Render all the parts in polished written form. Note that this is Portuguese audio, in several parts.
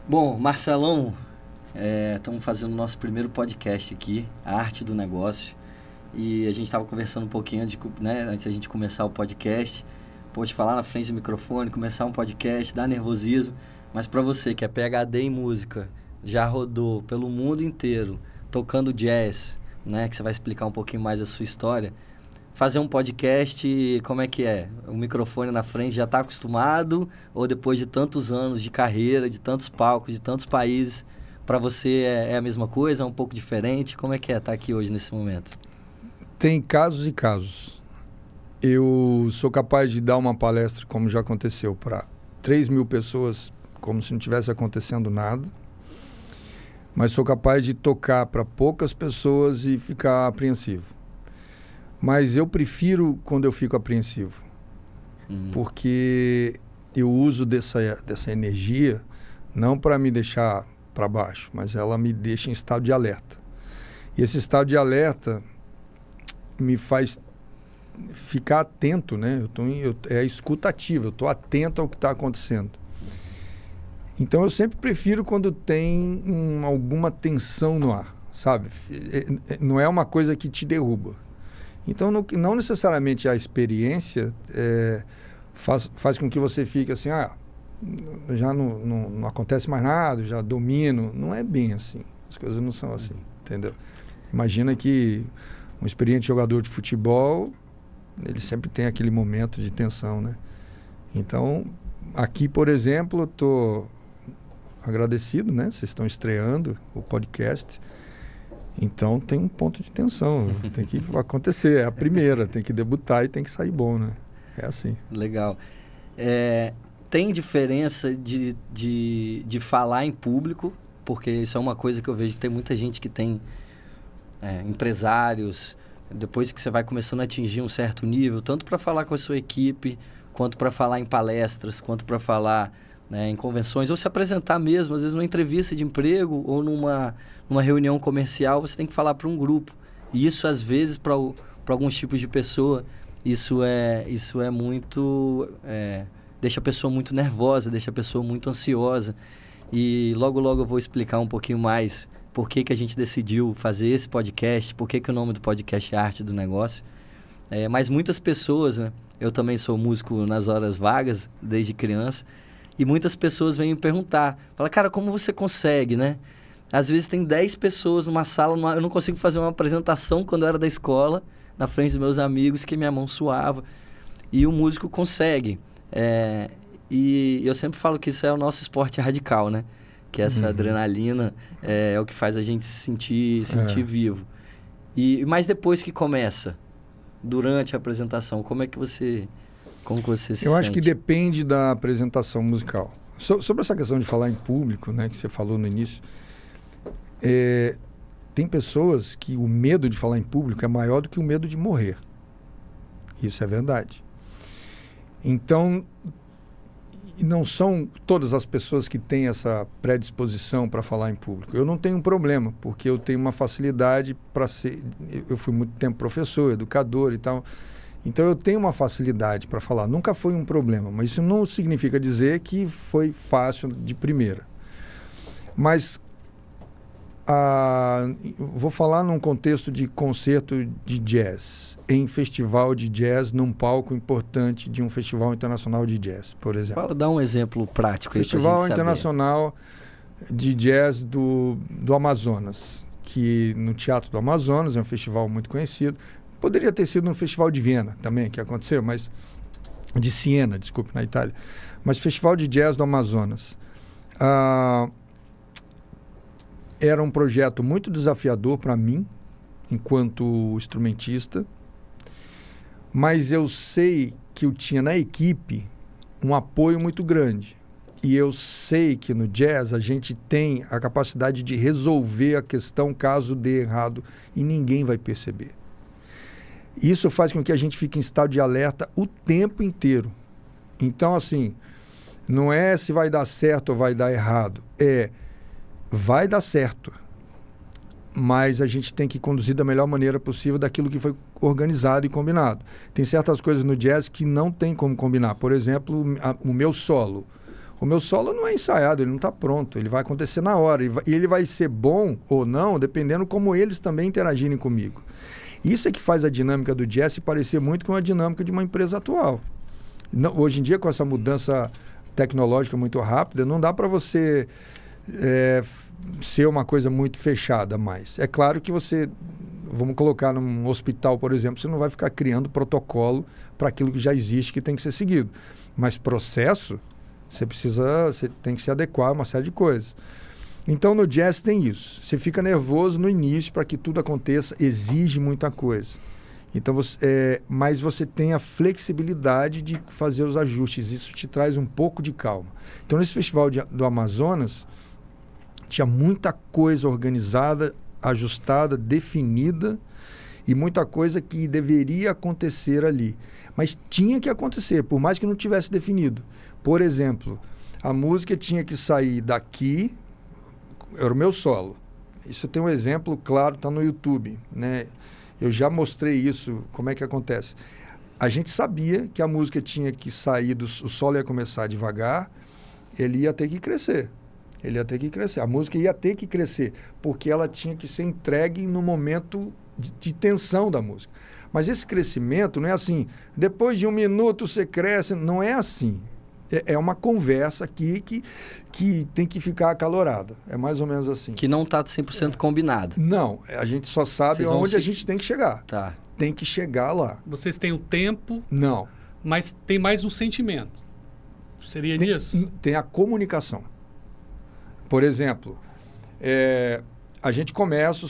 Bom, Marcelão, estamos fazendo o nosso primeiro podcast aqui, A Arte do Negócio. E a gente estava conversando um pouquinho antes da gente começar o podcast. Pode falar na frente do microfone, começar um podcast, dá nervosismo. Mas para você que é PhD em música, já rodou pelo mundo inteiro, tocando jazz, né? Que você vai explicar um pouquinho mais a sua história. Fazer um podcast, como é que é? O microfone na frente já está acostumado? Ou depois de tantos anos de carreira, de tantos palcos, de tantos países, para você é a mesma coisa, é um pouco diferente? Como é que é estar aqui hoje nesse momento? Tem casos e casos. Eu sou capaz de dar uma palestra, como já aconteceu, para 3.000 pessoas, como se não tivesse acontecendo nada. Mas sou capaz de tocar para poucas pessoas e ficar apreensivo. Mas eu prefiro quando eu fico apreensivo. Porque eu uso dessa energia não para me deixar para baixo, mas ela me deixa em estado de alerta. E esse estado de alerta me faz ficar atento, né? É escutativo, eu estou atento ao que está acontecendo. Então eu sempre prefiro quando tem alguma tensão no ar, sabe? Não é uma coisa que te derruba. Então não necessariamente a experiência faz com que você fique assim, já não acontece mais nada, já domino. Não é bem assim, as coisas não são assim, entendeu? Imagina que um experiente jogador de futebol, ele sempre tem aquele momento de tensão, né? Então, aqui, por exemplo, eu estou agradecido, né? Vocês estão estreando o podcast. Então, tem um ponto de tensão. Tem que acontecer. É a primeira. Tem que debutar e tem que sair bom, né? É assim. Legal. Tem diferença de falar em público? Porque isso é uma coisa que eu vejo que tem muita gente que tem empresários, depois que você vai começando a atingir um certo nível, tanto para falar com a sua equipe, quanto para falar em palestras, quanto para falar em convenções, ou se apresentar mesmo, às vezes numa entrevista de emprego ou numa reunião comercial, você tem que falar para um grupo. E isso, às vezes, para alguns tipos de pessoa, isso é muito... deixa a pessoa muito nervosa, deixa a pessoa muito ansiosa. E logo eu vou explicar um pouquinho mais por que a gente decidiu fazer esse podcast, por que o nome do podcast é Arte do Negócio. Mas muitas pessoas, né? Eu também sou músico nas horas vagas, desde criança, e muitas pessoas vêm me perguntar, fala, cara, como você consegue, né? Às vezes tem 10 pessoas numa sala, eu não consigo fazer uma apresentação quando eu era da escola, na frente dos meus amigos, que minha mão suava. E o músico consegue. E eu sempre falo que isso é o nosso esporte radical, né? Que essa adrenalina é o que faz a gente se sentir vivo. Mas depois que começa, durante a apresentação, como que você se sente? Eu acho que depende da apresentação musical. Sobre essa questão de falar em público, né, que você falou no início, tem pessoas que o medo de falar em público é maior do que o medo de morrer. Isso é verdade. Então, não são todas as pessoas que têm essa predisposição para falar em público. Eu não tenho um problema, porque eu tenho uma facilidade para ser... Eu fui muito tempo professor, educador e tal. Então, eu tenho uma facilidade para falar. Nunca foi um problema, mas isso não significa dizer que foi fácil de primeira. Mas... vou falar num contexto de concerto de jazz, em festival de jazz, num palco importante de um festival internacional de jazz, por exemplo. Dá um exemplo prático. Festival internacional de jazz do Amazonas, que no Teatro do Amazonas é um festival muito conhecido. Poderia ter sido no Festival de Viena também, que aconteceu, mas de Siena, desculpe, na Itália. Mas Festival de Jazz do Amazonas. Era um projeto muito desafiador para mim, enquanto instrumentista, mas eu sei que eu tinha na equipe um apoio muito grande. E eu sei que no jazz a gente tem a capacidade de resolver a questão caso dê errado e ninguém vai perceber. Isso faz com que a gente fique em estado de alerta o tempo inteiro. Então, assim, não é se vai dar certo ou vai dar errado, vai dar certo, mas a gente tem que conduzir da melhor maneira possível daquilo que foi organizado e combinado. Tem certas coisas no jazz que não tem como combinar. Por exemplo, o meu solo. O meu solo não é ensaiado, ele não está pronto, ele vai acontecer na hora. E ele vai ser bom ou não, dependendo como eles também interagirem comigo. Isso é que faz a dinâmica do jazz se parecer muito com a dinâmica de uma empresa atual. Hoje em dia, com essa mudança tecnológica muito rápida, não dá para você ser uma coisa muito fechada mais. É claro que você, vamos colocar num hospital, por exemplo, você não vai ficar criando protocolo para aquilo que já existe, que tem que ser seguido. Mas processo, você tem que se adequar a uma série de coisas. Então, no jazz tem isso. Você fica nervoso no início para que tudo aconteça, exige muita coisa. Então, mas você tem a flexibilidade de fazer os ajustes. Isso te traz um pouco de calma. Então, nesse festival do Amazonas, tinha muita coisa organizada, ajustada, definida e muita coisa que deveria acontecer ali. Mas tinha que acontecer, por mais que não tivesse definido. Por exemplo, a música tinha que sair daqui, era o meu solo. Isso tem um exemplo claro, está no YouTube, né? Eu já mostrei isso, como é que acontece. A gente sabia que a música tinha que sair, o solo ia começar devagar, ele ia ter que crescer. Ele ia ter que crescer. A música ia ter que crescer, porque ela tinha que ser entregue no momento de tensão da música. Mas esse crescimento não é assim, depois de 1 minuto você cresce, não é assim. É uma conversa aqui que tem que ficar acalorada. É mais ou menos assim. Que não está 100% combinado. Não, a gente só sabe onde a gente tem que chegar. Tá. Tem que chegar lá. Vocês têm o tempo, Não. mas tem mais um sentimento. Seria disso? Tem a comunicação. Por exemplo, a gente começa,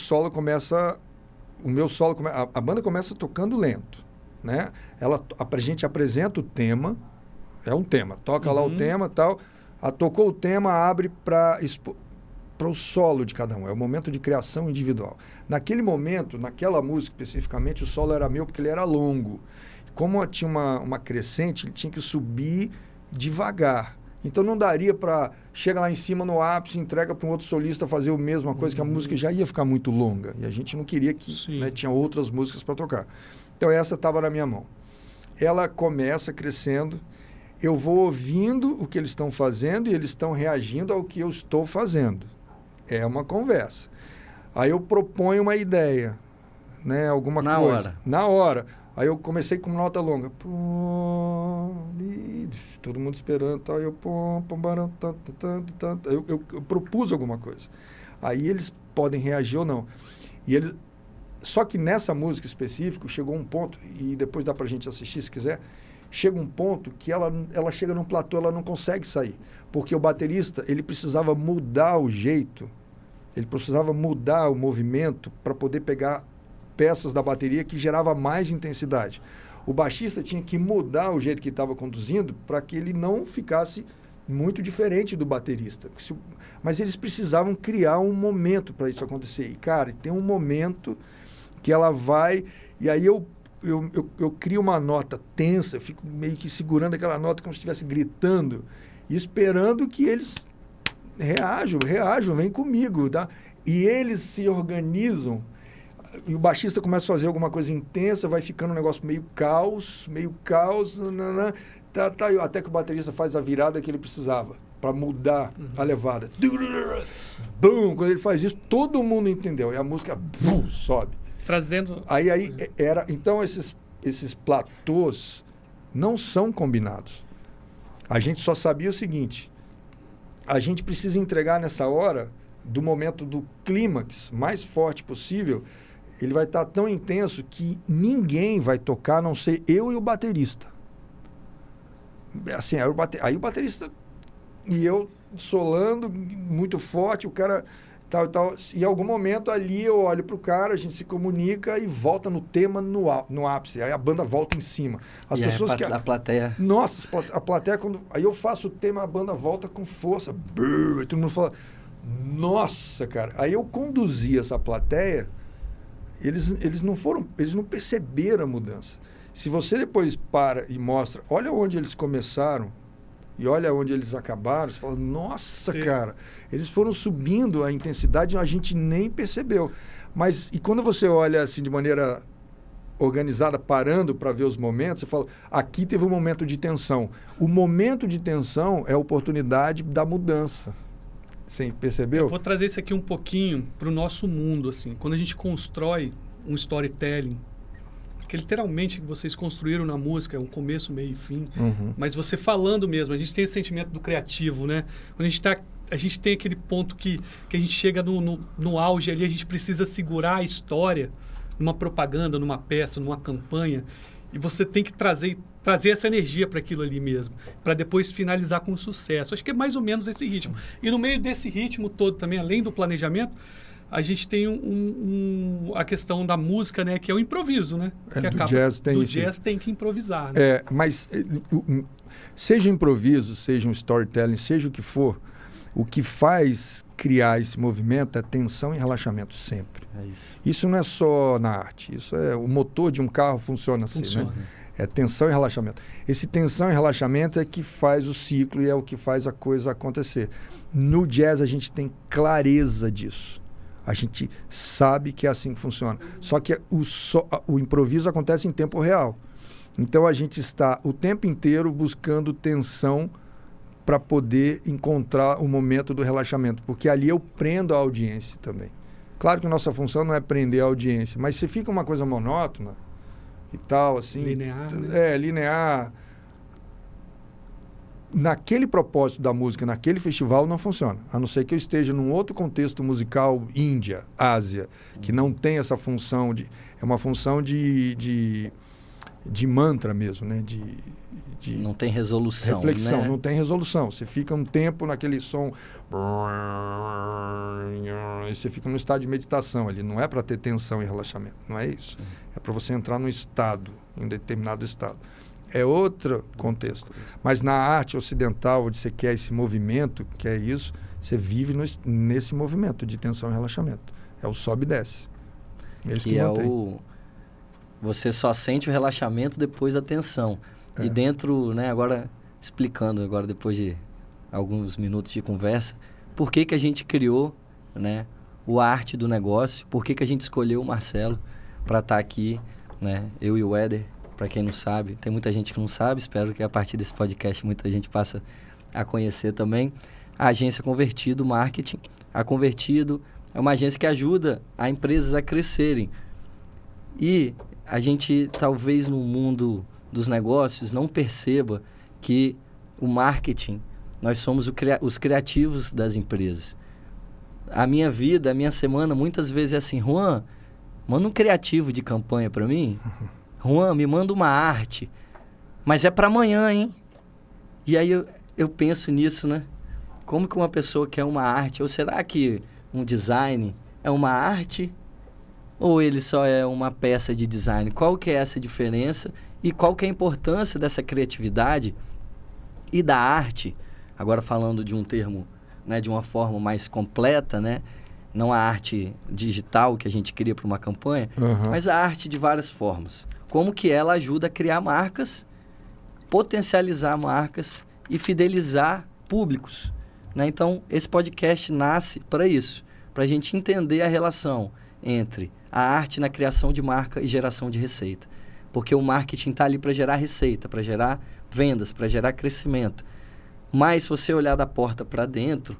o meu solo, a banda começa tocando lento, né? A gente apresenta o tema, é um tema, toca lá o tema e tal, tocou o tema, abre para o solo de cada um, é o momento de criação individual. Naquele momento, naquela música especificamente, o solo era meu porque ele era longo. Como tinha uma crescente, ele tinha que subir devagar. Então não daria para chegar lá em cima no ápice, entrega para um outro solista fazer a mesma coisa, que a música já ia ficar muito longa. E a gente não queria que, né, tinha outras músicas para tocar. Então essa estava na minha mão. Ela começa crescendo, eu vou ouvindo o que eles estão fazendo e eles estão reagindo ao que eu estou fazendo. É uma conversa. Aí eu proponho uma ideia, né, alguma coisa. hora. Na hora. Aí eu comecei com nota longa. Todo mundo esperando. Tal. Eu propus alguma coisa. Aí eles podem reagir ou não. Só que nessa música específica chegou um ponto, e depois dá pra gente assistir se quiser, chega um ponto que ela chega num platô, ela não consegue sair. Porque o baterista, ele precisava mudar o jeito, ele precisava mudar o movimento para poder pegar peças da bateria que gerava mais intensidade. O baixista tinha que mudar o jeito que estava conduzindo para que ele não ficasse muito diferente do baterista. Mas eles precisavam criar um momento para isso acontecer. E, cara, tem um momento que ela vai... E aí eu crio uma nota tensa, eu fico meio que segurando aquela nota como se estivesse gritando, e esperando que eles reajam, vem comigo, tá? E eles se organizam. E o baixista começa a fazer alguma coisa intensa, vai ficando um negócio meio caos, até que o baterista faz a virada que ele precisava para mudar a levada. Bum! Quando ele faz isso, todo mundo entendeu. E a música sobe. Trazendo... Então, esses platôs não são combinados. A gente só sabia o seguinte, a gente precisa entregar nessa hora, do momento do clímax mais forte possível, ele vai estar tão intenso que ninguém vai tocar, a não ser eu e o baterista. Assim, aí o baterista e eu solando muito forte, o cara tal. Em algum momento ali eu olho pro cara, a gente se comunica e volta no tema no ápice. Aí a banda volta em cima. As pessoas a plateia... Nossa, a plateia, aí eu faço o tema, a banda volta com força. Brrr, e todo mundo fala, nossa, cara. Aí eu conduzi essa plateia. Eles não perceberam a mudança. Se você depois para e mostra, olha onde eles começaram e olha onde eles acabaram, você fala, nossa, sim, cara, eles foram subindo a intensidade e a gente nem percebeu. E quando você olha assim de maneira organizada, parando para ver os momentos, você fala, aqui teve um momento de tensão. O momento de tensão é a oportunidade da mudança. Você percebeu? Eu vou trazer isso aqui um pouquinho para o nosso mundo, assim. Quando a gente constrói um storytelling, que literalmente vocês construíram na música, é um começo, meio e fim, mas você falando mesmo, a gente tem esse sentimento do criativo, né? Quando a gente tem aquele ponto que a gente chega no auge ali, a gente precisa segurar a história numa propaganda, numa peça, numa campanha, e você tem que trazer essa energia para aquilo ali mesmo, para depois finalizar com sucesso. Acho que é mais ou menos esse ritmo. E no meio desse ritmo todo também, além do planejamento, a gente tem a questão da música, né, que é o improviso, né? Jazz tem que improvisar, né? Mas seja improviso, seja um storytelling, seja o que for, o que faz criar esse movimento é tensão e relaxamento sempre. É isso. Isso não é só na arte, isso é o motor de um carro funciona assim, né? É tensão e relaxamento. Esse tensão e relaxamento é que faz o ciclo e é o que faz a coisa acontecer. No jazz a gente tem clareza disso. A gente sabe que é assim que funciona. Só que o improviso acontece em tempo real. Então a gente está o tempo inteiro buscando tensão para poder encontrar o momento do relaxamento, porque ali eu prendo a audiência também. Claro que nossa função não é prender a audiência, mas se fica uma coisa monótona e tal, assim... Linear, né? Linear. Naquele propósito da música, naquele festival, não funciona. A não ser que eu esteja num outro contexto musical, Índia, Ásia, que não tem essa função de... É uma função de mantra mesmo, né? Não tem resolução, reflexão, né? Não tem resolução. Você fica um tempo naquele som... E você fica num estado de meditação ali. Não é para ter tensão e relaxamento. Não é isso. É para você entrar num estado, em determinado estado. É outro contexto. Mas na arte ocidental, onde você quer esse movimento, que é isso, você vive nesse movimento de tensão e relaxamento. É o sobe e desce. É isso que mantém. Você só sente o relaxamento depois da tensão. E dentro, né, agora explicando, agora depois de alguns minutos de conversa, por que a gente criou, né, o Arte do Negócio, por que a gente escolheu o Marcelo para estar aqui, né, eu e o Éder, para quem não sabe, tem muita gente que não sabe, espero que a partir desse podcast muita gente passe a conhecer também, a agência Convertido Marketing. A Convertido é uma agência que ajuda a empresas a crescerem. E a gente, talvez no mundo dos negócios, não perceba que o marketing, nós somos os criativos das empresas. A minha vida, a minha semana, muitas vezes é assim, Juan, manda um criativo de campanha para mim. Juan, me manda uma arte. Mas é para amanhã, hein? E aí eu penso nisso, né? Como que uma pessoa quer uma arte? Ou será que um design é uma arte? Ou ele só é uma peça de design? Qual que é essa diferença? E qual que é a importância dessa criatividade e da arte? Agora falando de um termo, né, de uma forma mais completa, né? Não a arte digital que a gente cria para uma campanha, mas a arte de várias formas. Como que ela ajuda a criar marcas, potencializar marcas e fidelizar públicos, né? Então, esse podcast nasce para isso, para a gente entender a relação entre a arte na criação de marca e geração de receita. Porque o marketing está ali para gerar receita, para gerar vendas, para gerar crescimento. Mas se você olhar da porta para dentro,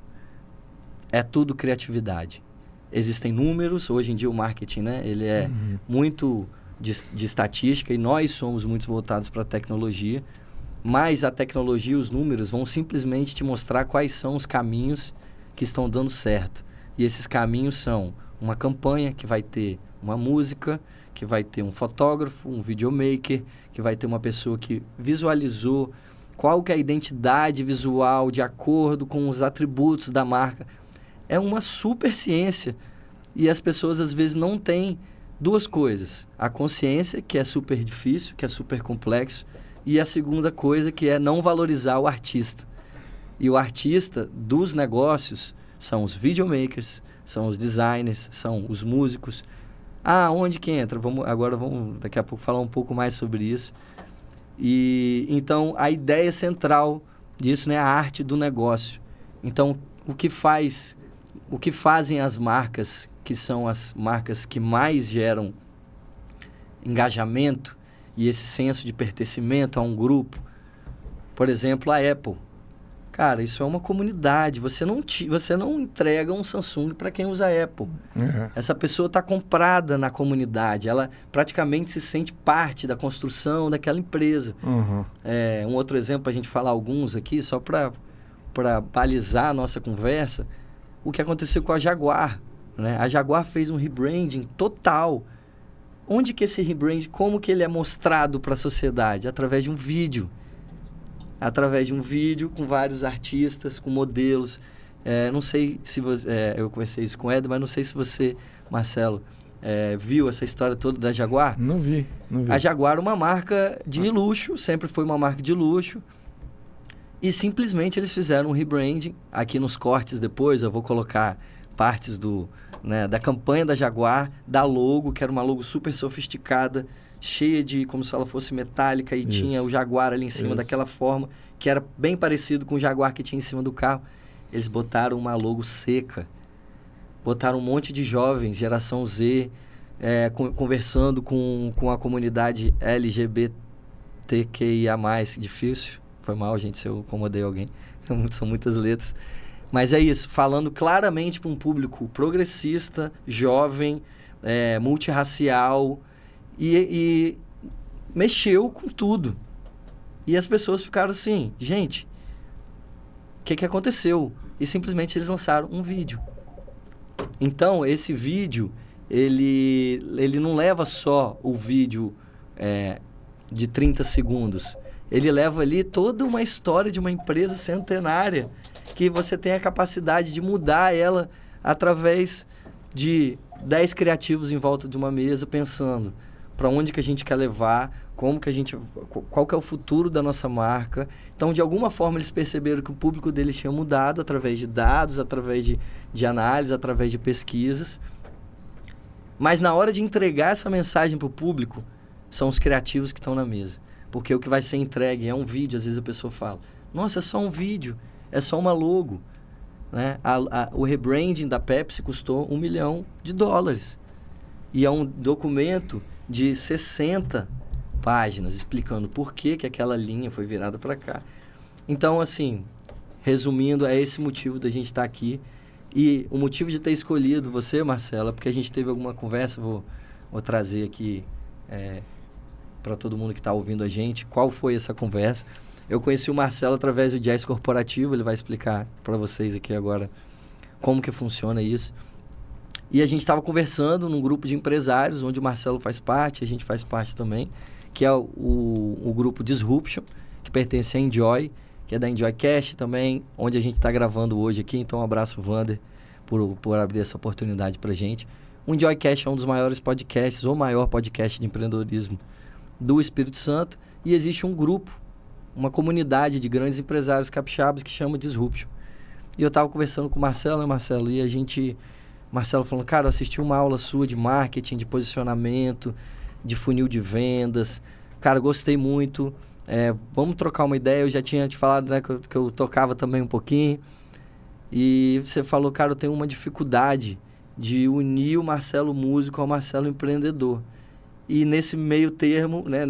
é tudo criatividade. Existem números, hoje em dia o marketing, né, ele é muito de estatística e nós somos muito voltados para a tecnologia, mas a tecnologia e os números vão simplesmente te mostrar quais são os caminhos que estão dando certo. E esses caminhos são uma campanha que vai ter uma música, que vai ter um fotógrafo, um videomaker, que vai ter uma pessoa que visualizou qual que é a identidade visual de acordo com os atributos da marca. É uma super ciência e as pessoas às vezes não têm duas coisas. A consciência, que é super difícil, que é super complexo, e a segunda coisa que é não valorizar o artista. E o artista dos negócios são os videomakers, são os designers, são os músicos. Onde que entra? Agora vamos daqui a pouco falar um pouco mais sobre isso. E então a ideia central disso, né, a arte do negócio. Então, o que fazem as marcas, que são as marcas que mais geram engajamento e esse senso de pertencimento a um grupo. Por exemplo, a Apple. Cara, isso é uma comunidade. Você não entrega um Samsung para quem usa Apple. Uhum. Essa pessoa está comprada na comunidade. Ela praticamente se sente parte da construção daquela empresa. Uhum. Um outro exemplo, para a gente falar alguns aqui, só para balizar a nossa conversa, o que aconteceu com a Jaguar. Né? A Jaguar fez um rebranding total. Onde que esse rebranding, como que ele é mostrado para a sociedade? Através de um vídeo. Através de um vídeo com vários artistas, com modelos. Não sei se você... eu conversei isso com o Ed, mas não sei se você, Marcelo, viu essa história toda da Jaguar. Não vi. A Jaguar é uma marca de luxo, sempre foi uma marca de luxo. E simplesmente eles fizeram um rebranding. Aqui nos cortes depois eu vou colocar partes da campanha da Jaguar, da logo, que era uma logo super sofisticada, cheia de, como se ela fosse metálica, e tinha o Jaguar ali em cima daquela forma, que era bem parecido com o Jaguar que tinha em cima do carro. Eles botaram uma logo seca, botaram um monte de jovens, geração Z, conversando com a comunidade LGBTQIA+, difícil, foi mal, gente, se eu incomodei alguém, são muitas letras. Mas é isso, falando claramente para um público progressista, jovem, multirracial, e mexeu com tudo. E as pessoas ficaram assim, gente, o que aconteceu? E simplesmente eles lançaram um vídeo. Então, esse vídeo, ele não leva só o vídeo de 30 segundos. Ele leva ali toda uma história de uma empresa centenária que você tem a capacidade de mudar ela através de 10 criativos em volta de uma mesa pensando para onde que a gente quer levar, qual que é o futuro da nossa marca. Então, de alguma forma, eles perceberam que o público deles tinha mudado através de dados, através de análise, através de pesquisas. Mas na hora de entregar essa mensagem para o público, são os criativos que estão na mesa. Porque o que vai ser entregue é um vídeo. Às vezes a pessoa fala, nossa, é só um vídeo, é só uma logo. Né? O rebranding da Pepsi custou $1 milhão. E é um documento de 60 páginas explicando por que aquela linha foi virada para cá. Então, assim, resumindo, é esse motivo da gente estar aqui. E o motivo de ter escolhido você, Marcela, porque a gente teve alguma conversa, vou trazer aqui para todo mundo que está ouvindo a gente, qual foi essa conversa. Eu conheci o Marcelo através do Jazz Corporativo, ele vai explicar para vocês aqui agora como que funciona isso. E a gente estava conversando num grupo de empresários, onde o Marcelo faz parte, a gente faz parte também, que é o grupo Disruption, que pertence à Enjoy, que é da Enjoy Cash também, onde a gente está gravando hoje aqui. Então, um abraço, Wander, por abrir essa oportunidade para a gente. O Enjoy Cash é um dos maiores podcasts, ou maior podcast de empreendedorismo do Espírito Santo. E existe um grupo, uma comunidade de grandes empresários capixabas que chama Disruption. E eu estava conversando com o Marcelo, né, Marcelo? E a gente... Marcelo falando, cara, eu assisti uma aula sua de marketing, de posicionamento, de funil de vendas. Cara, gostei muito. Vamos trocar uma ideia. Eu já tinha te falado, né, que eu tocava também um pouquinho. E você falou, cara, eu tenho uma dificuldade de unir o Marcelo músico ao Marcelo empreendedor. E nesse meio termo, né,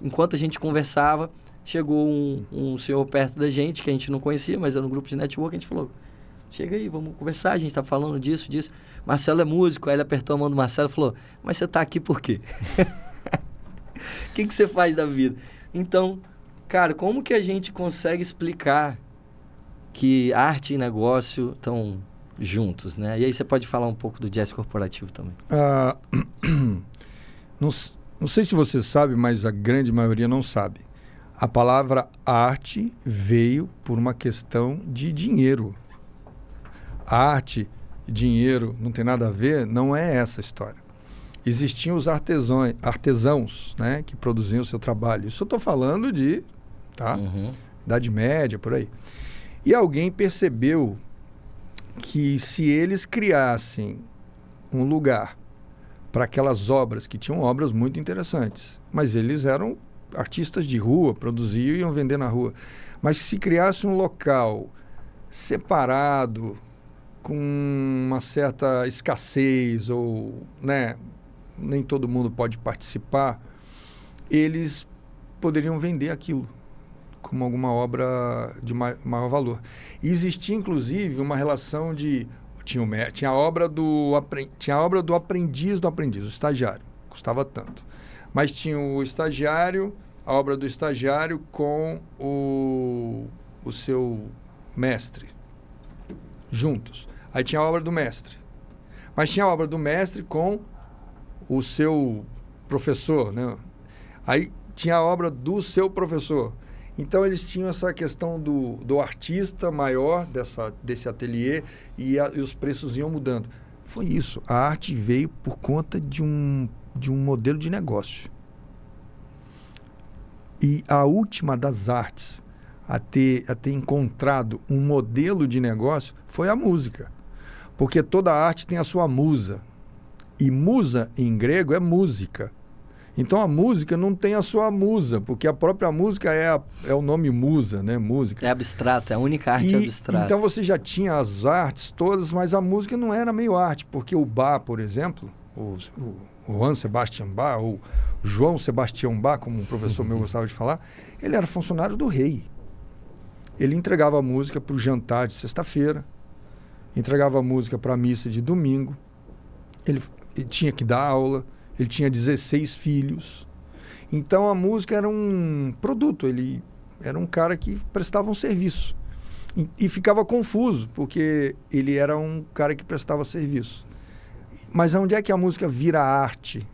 enquanto a gente conversava, chegou um senhor perto da gente, que a gente não conhecia, mas era um grupo de network, a gente falou... Chega aí, vamos conversar, a gente está falando disso. Marcelo é músico, aí ele apertou a mão do Marcelo e falou, mas você está aqui por quê? O que você faz da vida? Então, cara, como que a gente consegue explicar que arte e negócio estão juntos, né? E aí você pode falar um pouco do jazz corporativo também. Não sei se você sabe, mas a grande maioria não sabe. A palavra arte veio por uma questão de dinheiro. Arte e dinheiro não tem nada a ver, não é essa a história. Existiam os artesãos, né, que produziam o seu trabalho. Isso eu estou falando de Idade Média, por aí. E alguém percebeu que se eles criassem um lugar para aquelas obras, que tinham obras muito interessantes, mas eles eram artistas de rua, produziam e iam vender na rua. Mas se criasse um local separado, com uma certa escassez ou, né, nem todo mundo pode participar, eles poderiam vender aquilo como alguma obra de maior valor. E existia, inclusive, uma relação de... Tinha a obra do aprendiz do aprendiz, o estagiário, custava tanto. Mas tinha o estagiário, a obra do estagiário com o seu mestre, juntos. Aí tinha a obra do mestre. Mas tinha a obra do mestre com o seu professor, né? Aí tinha a obra do seu professor. Então, eles tinham essa questão do artista maior desse ateliê e os preços iam mudando. Foi isso. A arte veio por conta de um modelo de negócio. E a última das artes a ter encontrado um modelo de negócio foi a música. Porque toda arte tem a sua musa. E musa, em grego, é música. Então, a música não tem a sua musa, porque a própria música é o nome musa, né? Música. É abstrata, é a única arte abstrata. Então, você já tinha as artes todas, mas a música não era meio arte, porque o Bach, por exemplo, o Johann Sebastian Bach, ou João Sebastião Bach, como um professor meu gostava de falar, ele era funcionário do rei. Ele entregava a música para o jantar de sexta-feira, entregava a música para a missa de domingo, ele tinha que dar aula, ele tinha 16 filhos. Então, a música era um produto, ele era um cara que prestava um serviço. E ficava confuso, porque ele era um cara que prestava serviço. Mas onde é que a música vira arte?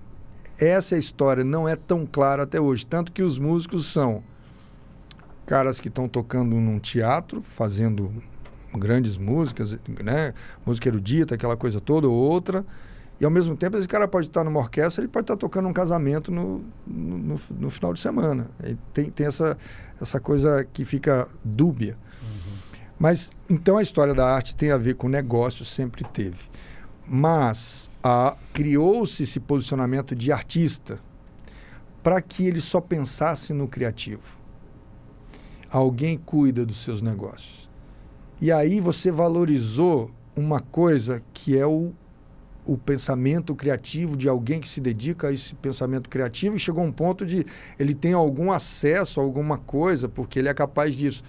Essa é a história, não é tão clara até hoje. Tanto que os músicos são caras que estão tocando num teatro, fazendo grandes músicas, né? Música erudita, aquela coisa toda, ou outra. E, ao mesmo tempo, esse cara pode estar numa orquestra, ele pode estar tocando um casamento no final de semana. Tem essa coisa que fica dúbia. Mas, então, a história da arte tem a ver com negócio, sempre teve. Mas criou-se esse posicionamento de artista para que ele só pensasse no criativo. Alguém cuida dos seus negócios. E aí você valorizou uma coisa que é o pensamento criativo de alguém que se dedica a esse pensamento criativo e chegou a um ponto de ele tem algum acesso a alguma coisa porque ele é capaz disso.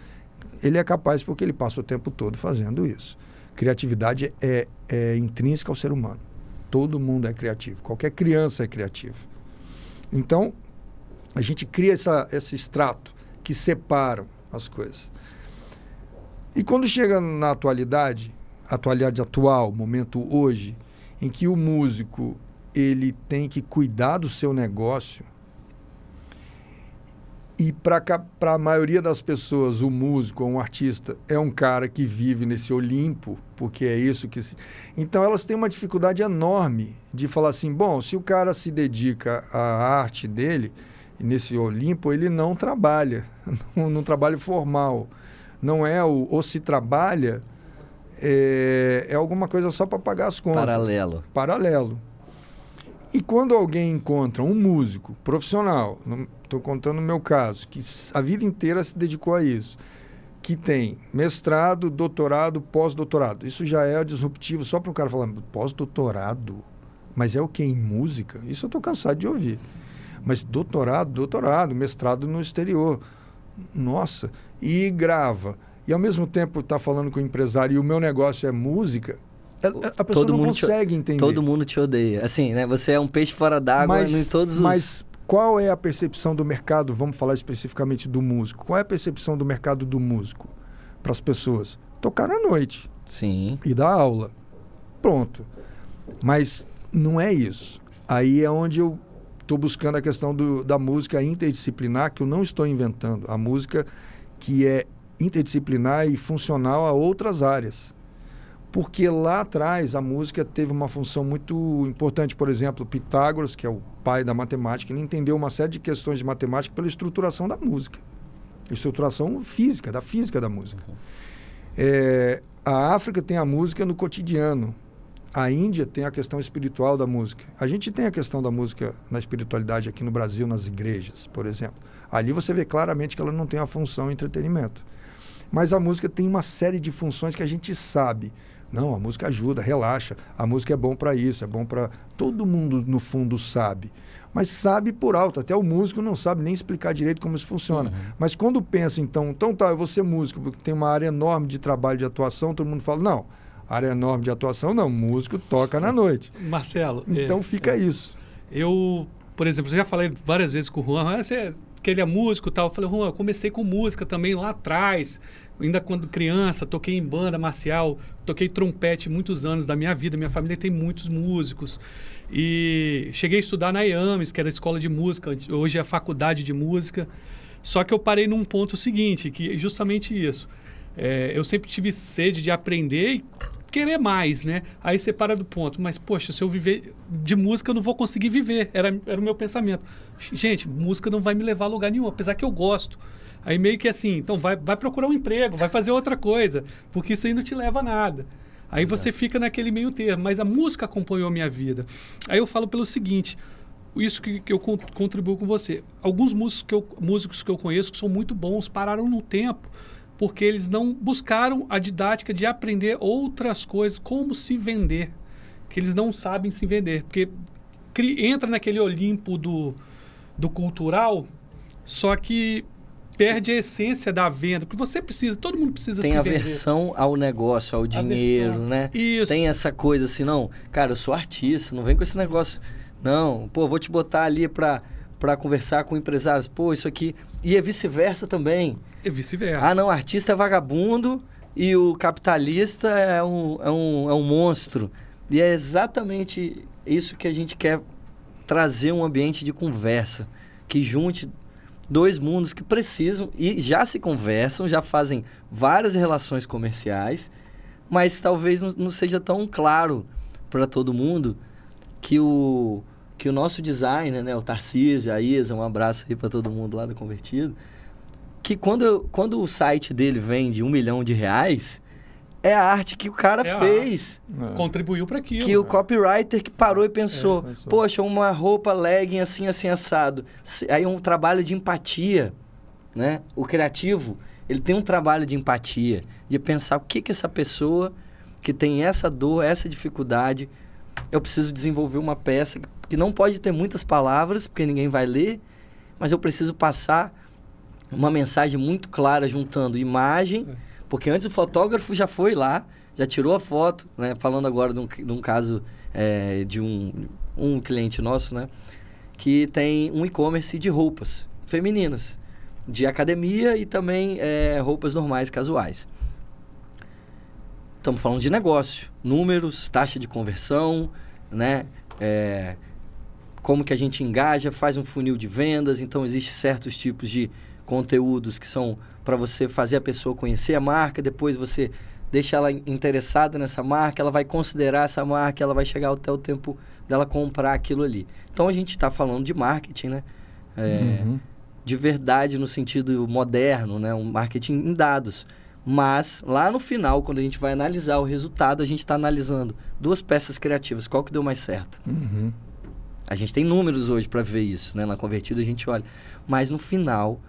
Ele é capaz porque ele passa o tempo todo fazendo isso. Criatividade é intrínseca ao ser humano. Todo mundo é criativo. Qualquer criança é criativa. Então, a gente cria esse extrato que separa as coisas. E quando chega na atualidade atual, momento hoje, em que o músico ele tem que cuidar do seu negócio e para a maioria das pessoas o músico ou um artista é um cara que vive nesse Olimpo, porque é isso que... Então elas têm uma dificuldade enorme de falar assim, bom, se o cara se dedica à arte dele, nesse Olimpo, ele não trabalha, não trabalho formal. Não é ou se trabalha... É alguma coisa só para pagar as contas. Paralelo. E quando alguém encontra um músico profissional, estou contando o meu caso, que a vida inteira se dedicou a isso, que tem mestrado, doutorado, pós-doutorado. Isso já é disruptivo só para o cara falar, pós-doutorado? Mas é o quê? Em música? Isso eu estou cansado de ouvir. Mas doutorado, mestrado no exterior. Nossa, e grava. E, ao mesmo tempo, está falando com o empresário e o meu negócio é música, a pessoa não consegue entender. Todo mundo te odeia. Assim, né? Você é um peixe fora d'água em todos os... Mas qual é a percepção do mercado? Vamos falar especificamente do músico. Qual é a percepção do mercado do músico para as pessoas? Tocar à noite. Sim. E dar aula. Pronto. Mas não é isso. Aí é onde eu estou buscando a questão da música interdisciplinar, que eu não estou inventando. A música que é interdisciplinar e funcional a outras áreas. Porque lá atrás a música teve uma função muito importante. Por exemplo, Pitágoras, que é o pai da matemática, ele entendeu uma série de questões de matemática pela estruturação da música. Estruturação física, da física da música. A África tem a música no cotidiano. A Índia tem a questão espiritual da música. A gente tem a questão da música na espiritualidade aqui no Brasil, nas igrejas, por exemplo. Ali você vê claramente que ela não tem a função entretenimento. Mas a música tem uma série de funções que a gente sabe. Não, a música ajuda, relaxa. A música é bom para isso, é bom para... Todo mundo, no fundo, sabe. Mas sabe por alto. Até o músico não sabe nem explicar direito como isso funciona. Mas quando pensa, então tá, eu vou ser músico, porque tem uma área enorme de trabalho, de atuação, todo mundo fala, não, área enorme de atuação, não, músico toca na noite. Marcelo... Então fica isso. Eu, por exemplo, eu já falei várias vezes com o Juan, que ele é músico e tal. Eu falei, Juan, eu comecei com música também lá atrás, ainda quando criança, toquei em banda marcial, toquei trompete muitos anos da minha vida, minha família tem muitos músicos. E cheguei a estudar na IAMES, que era a escola de música, hoje é a faculdade de música. Só que eu parei num ponto seguinte, que é justamente isso. Eu sempre tive sede de aprender e querer mais, né? Aí você para do ponto, mas poxa, se eu viver de música eu não vou conseguir viver, era o meu pensamento. Gente, música não vai me levar a lugar nenhum, apesar que eu gosto. Aí meio que assim, então vai procurar um emprego, vai fazer outra coisa, porque isso aí não te leva a nada. Aí você fica naquele meio termo, mas a música acompanhou a minha vida. Aí eu falo pelo seguinte, isso que eu contribuo com você. Alguns músicos que eu conheço que são muito bons, pararam no tempo, porque eles não buscaram a didática de aprender outras coisas, como se vender, que eles não sabem se vender, porque entra naquele Olimpo do cultural, só que perde a essência da venda, porque você precisa, todo mundo precisa se vender. Tem aversão ao negócio, ao dinheiro, né? Isso. Tem essa coisa assim, não, cara, eu sou artista, não vem com esse negócio, não, pô, vou te botar ali para conversar com empresários, pô, isso aqui, e é vice-versa também. É vice-versa. Ah, não, o artista é vagabundo e o capitalista é um monstro. E é exatamente isso que a gente quer trazer, um ambiente de conversa, que junte dois mundos que precisam e já se conversam, já fazem várias relações comerciais, mas talvez não seja tão claro para todo mundo que o nosso designer, né, o Tarcísio, a Isa, um abraço aí para todo mundo lá do Convertido, que quando o site dele vende R$1 milhão, é a arte que o cara fez. Contribuiu para aquilo. Que o copywriter que parou e pensou, poxa, uma roupa legging assim, assim, assado. Aí um trabalho de empatia, né? O criativo, ele tem um trabalho de empatia, de pensar o que essa pessoa que tem essa dor, essa dificuldade, eu preciso desenvolver uma peça que não pode ter muitas palavras, porque ninguém vai ler, mas eu preciso passar uma mensagem muito clara, juntando imagem, porque antes o fotógrafo já foi lá, já tirou a foto, né? Falando agora de um caso de um cliente nosso, né? Que tem um e-commerce de roupas femininas, de academia e também roupas normais, casuais. Estamos falando de negócio, números, taxa de conversão, né? Como que a gente engaja, faz um funil de vendas, então existem certos tipos de conteúdos que são para você fazer a pessoa conhecer a marca, depois você deixa ela interessada nessa marca, ela vai considerar essa marca, ela vai chegar até o tempo dela comprar aquilo ali. Então a gente está falando de marketing, né? De verdade no sentido moderno, né? Um marketing em dados. Mas lá no final, quando a gente vai analisar o resultado, a gente está analisando duas peças criativas, qual que deu mais certo? A gente tem números hoje para ver isso, né? Na Convertido a gente olha. Mas no final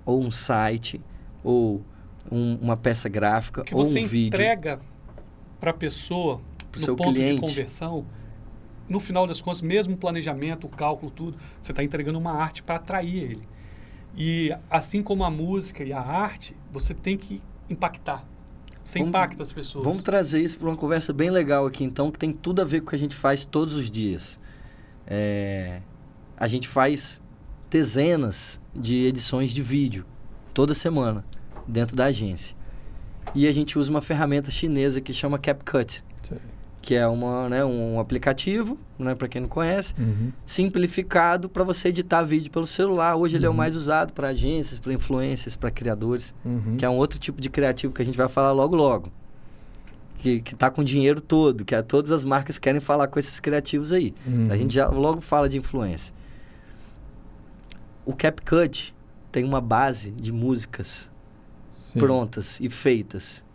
ou um site, ou uma peça gráfica, ou um vídeo. Que você entrega para a pessoa, no ponto de conversão, no final das contas, mesmo o planejamento, o cálculo, tudo, você está entregando uma arte para atrair ele. E assim como a música e a arte, você tem que impactar. Você impacta as pessoas. Vamos trazer isso para uma conversa bem legal aqui, então, que tem tudo a ver com o que a gente faz todos os dias. A gente faz dezenas de edições de vídeo toda semana dentro da agência. E a gente usa uma ferramenta chinesa que chama CapCut, que é um aplicativo, né, para quem não conhece, simplificado para você editar vídeo pelo celular. Hoje ele é o mais usado para agências, para influencers, para criadores, que é um outro tipo de criativo que a gente vai falar logo. Que está com o dinheiro todo, que todas as marcas querem falar com esses criativos aí. A gente já logo fala de influência. O CapCut tem uma base de músicas prontas e feitas.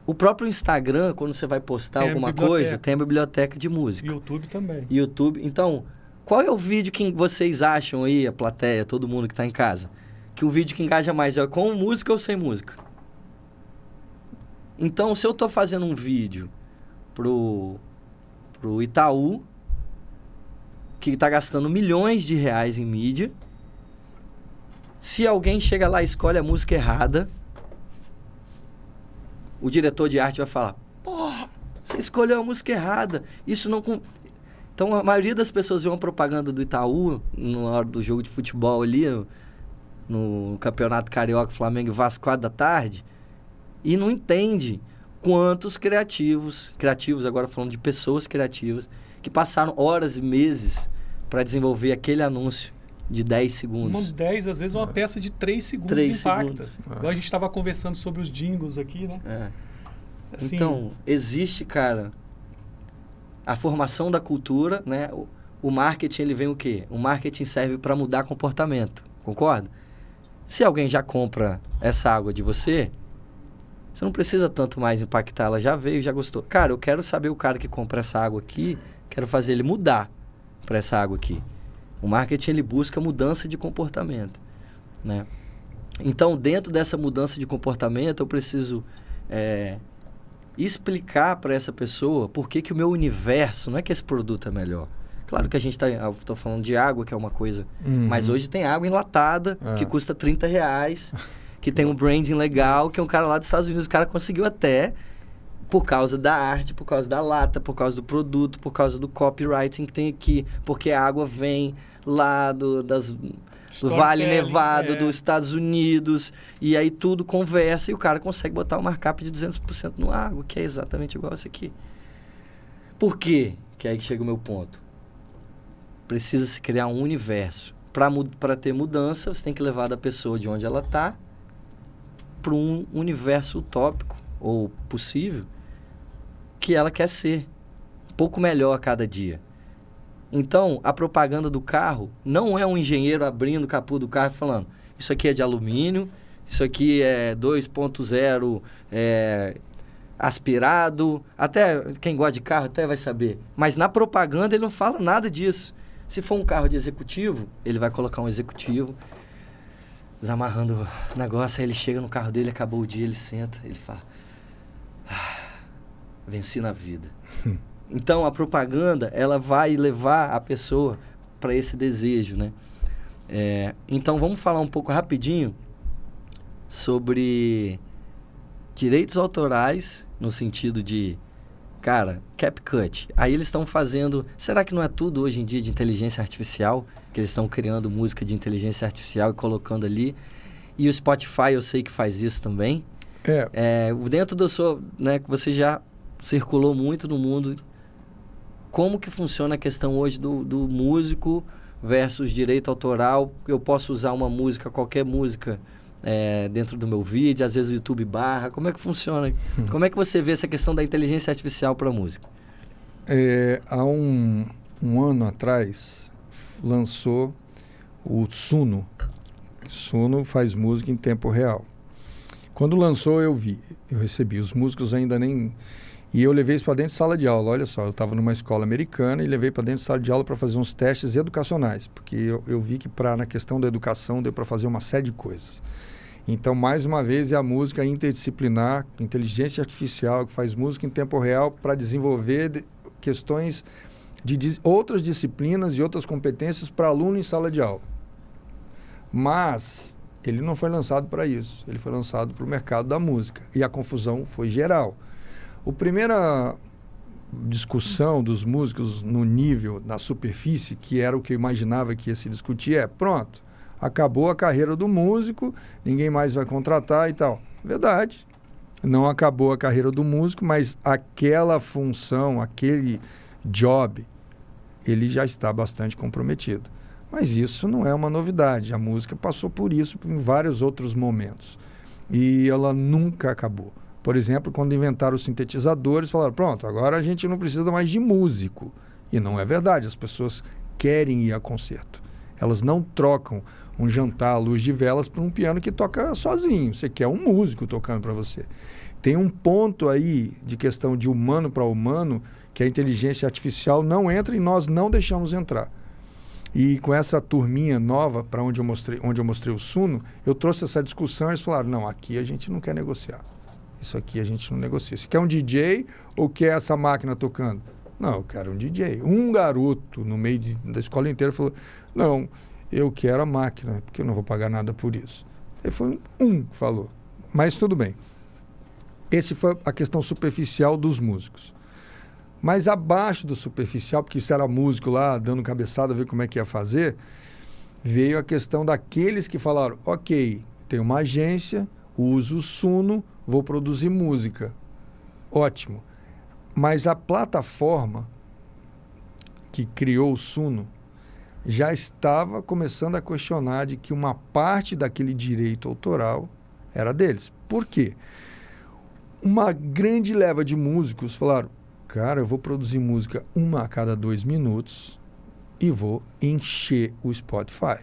O próprio Instagram, quando você vai postar alguma coisa, tem a biblioteca de música. YouTube também. YouTube. Então, qual é o vídeo que vocês acham aí, a plateia, todo mundo que está em casa? Que o vídeo que engaja mais é com música ou sem música? Então, se eu estou fazendo um vídeo pro Itaú, que está gastando milhões de reais em mídia, se alguém chega lá e escolhe a música errada, o diretor de arte vai falar: porra, você escolheu a música errada. Isso não... Então, a maioria das pessoas vê uma propaganda do Itaú na hora do jogo de futebol ali, no Campeonato Carioca, Flamengo e Vasco, 4 da tarde, e não entende quantos criativos, agora falando de pessoas criativas, que passaram horas e meses para desenvolver aquele anúncio de 10 segundos. 10, às vezes, uma peça de 3 segundos 3 impacta. segundos. Igual a gente estava conversando sobre os jingles aqui, né? Assim, então, existe, cara, a formação da cultura, né? O marketing, ele vem o quê? O marketing serve para mudar comportamento, concorda? Se alguém já compra essa água de você não precisa tanto mais impactar, ela já veio, já gostou. Cara, eu quero saber o cara que compra essa água aqui, quero fazer ele mudar para essa água aqui. O marketing, ele busca mudança de comportamento, né? Então, dentro dessa mudança de comportamento, eu preciso explicar para essa pessoa por que o meu universo, não é que esse produto é melhor. Claro que a gente estou falando de água, que é uma coisa, mas hoje tem água enlatada, que custa R$30, que tem um branding legal, que é um cara lá dos Estados Unidos, o cara conseguiu até, por causa da arte, por causa da lata, por causa do produto, por causa do copywriting que tem aqui, porque a água vem lá do Vale Nevado, dos Estados Unidos, e aí tudo conversa e o cara consegue botar um markup de 200% no água, que é exatamente igual esse aqui. Por quê? Que é aí que chega o meu ponto. Precisa se criar um universo. Para ter mudança, você tem que levar da pessoa de onde ela está para um universo utópico ou possível que ela quer ser. Um pouco melhor a cada dia. Então, a propaganda do carro não é um engenheiro abrindo o capô do carro e falando: isso aqui é de alumínio, isso aqui é 2.0 aspirado. Até quem gosta de carro até vai saber. Mas na propaganda ele não fala nada disso. Se for um carro de executivo, ele vai colocar um executivo desamarrando o negócio, aí ele chega no carro dele, acabou o dia, ele senta, ele fala: venci na vida. Então, a propaganda, ela vai levar a pessoa para esse desejo, né? Então, vamos falar um pouco rapidinho sobre direitos autorais, no sentido de, cara, CapCut. Aí eles estão fazendo... Será que não é tudo hoje em dia de inteligência artificial? Que eles estão criando música de inteligência artificial e colocando ali. E o Spotify, eu sei que faz isso também. Dentro do seu... Né, que você já circulou muito no mundo. Como que funciona a questão hoje do músico versus direito autoral? Eu posso usar uma música, qualquer música, dentro do meu vídeo, às vezes o YouTube barra. Como é que funciona? Como é que você vê essa questão da inteligência artificial para a música? Há um ano atrás, lançou o Suno. Suno faz música em tempo real. Quando lançou, eu recebi. Os músicos ainda nem... E eu levei isso para dentro de sala de aula. Olha só, eu estava numa escola americana e levei para dentro de sala de aula para fazer uns testes educacionais, porque eu vi que na questão da educação deu para fazer uma série de coisas. Então, mais uma vez, é a música interdisciplinar, inteligência artificial, que faz música em tempo real para desenvolver questões de outras disciplinas e outras competências para aluno em sala de aula. Mas ele não foi lançado para isso. Ele foi lançado para o mercado da música. E a confusão foi geral. A primeira discussão dos músicos no nível, na superfície, que era o que eu imaginava que ia se discutir, pronto, acabou a carreira do músico, ninguém mais vai contratar e tal. Verdade, não acabou a carreira do músico, mas aquela função, aquele job, ele já está bastante comprometido. Mas isso não é uma novidade, a música passou por isso em vários outros momentos. E ela nunca acabou. Por exemplo, quando inventaram os sintetizadores, falaram: pronto, agora a gente não precisa mais de músico. E não é verdade, as pessoas querem ir a concerto. Elas não trocam um jantar à luz de velas por um piano que toca sozinho. Você quer um músico tocando para você. Tem um ponto aí de questão de humano para humano que a inteligência artificial não entra e nós não deixamos entrar. E com essa turminha nova, para onde eu mostrei o Suno, eu trouxe essa discussão e eles falaram: não, aqui a gente não quer negociar. isso aqui a gente não negocia. Você quer um DJ ou quer essa máquina tocando? Não, eu quero um DJ. Um garoto no meio da escola inteira falou, não, eu quero a máquina, porque eu não vou pagar nada por isso. Aí foi um que falou. Mas tudo bem. Essa foi a questão superficial dos músicos. Mas abaixo do superficial, porque isso era músico lá, dando cabeçada, ver como é que ia fazer, veio a questão daqueles que falaram, ok, tem uma agência, uso o Suno, vou produzir música. Ótimo. Mas a plataforma que criou o Suno já estava começando a questionar de que uma parte daquele direito autoral era deles. Por quê? Uma grande leva de músicos falaram, cara, eu vou produzir música 1 a cada 2 minutos e vou encher o Spotify.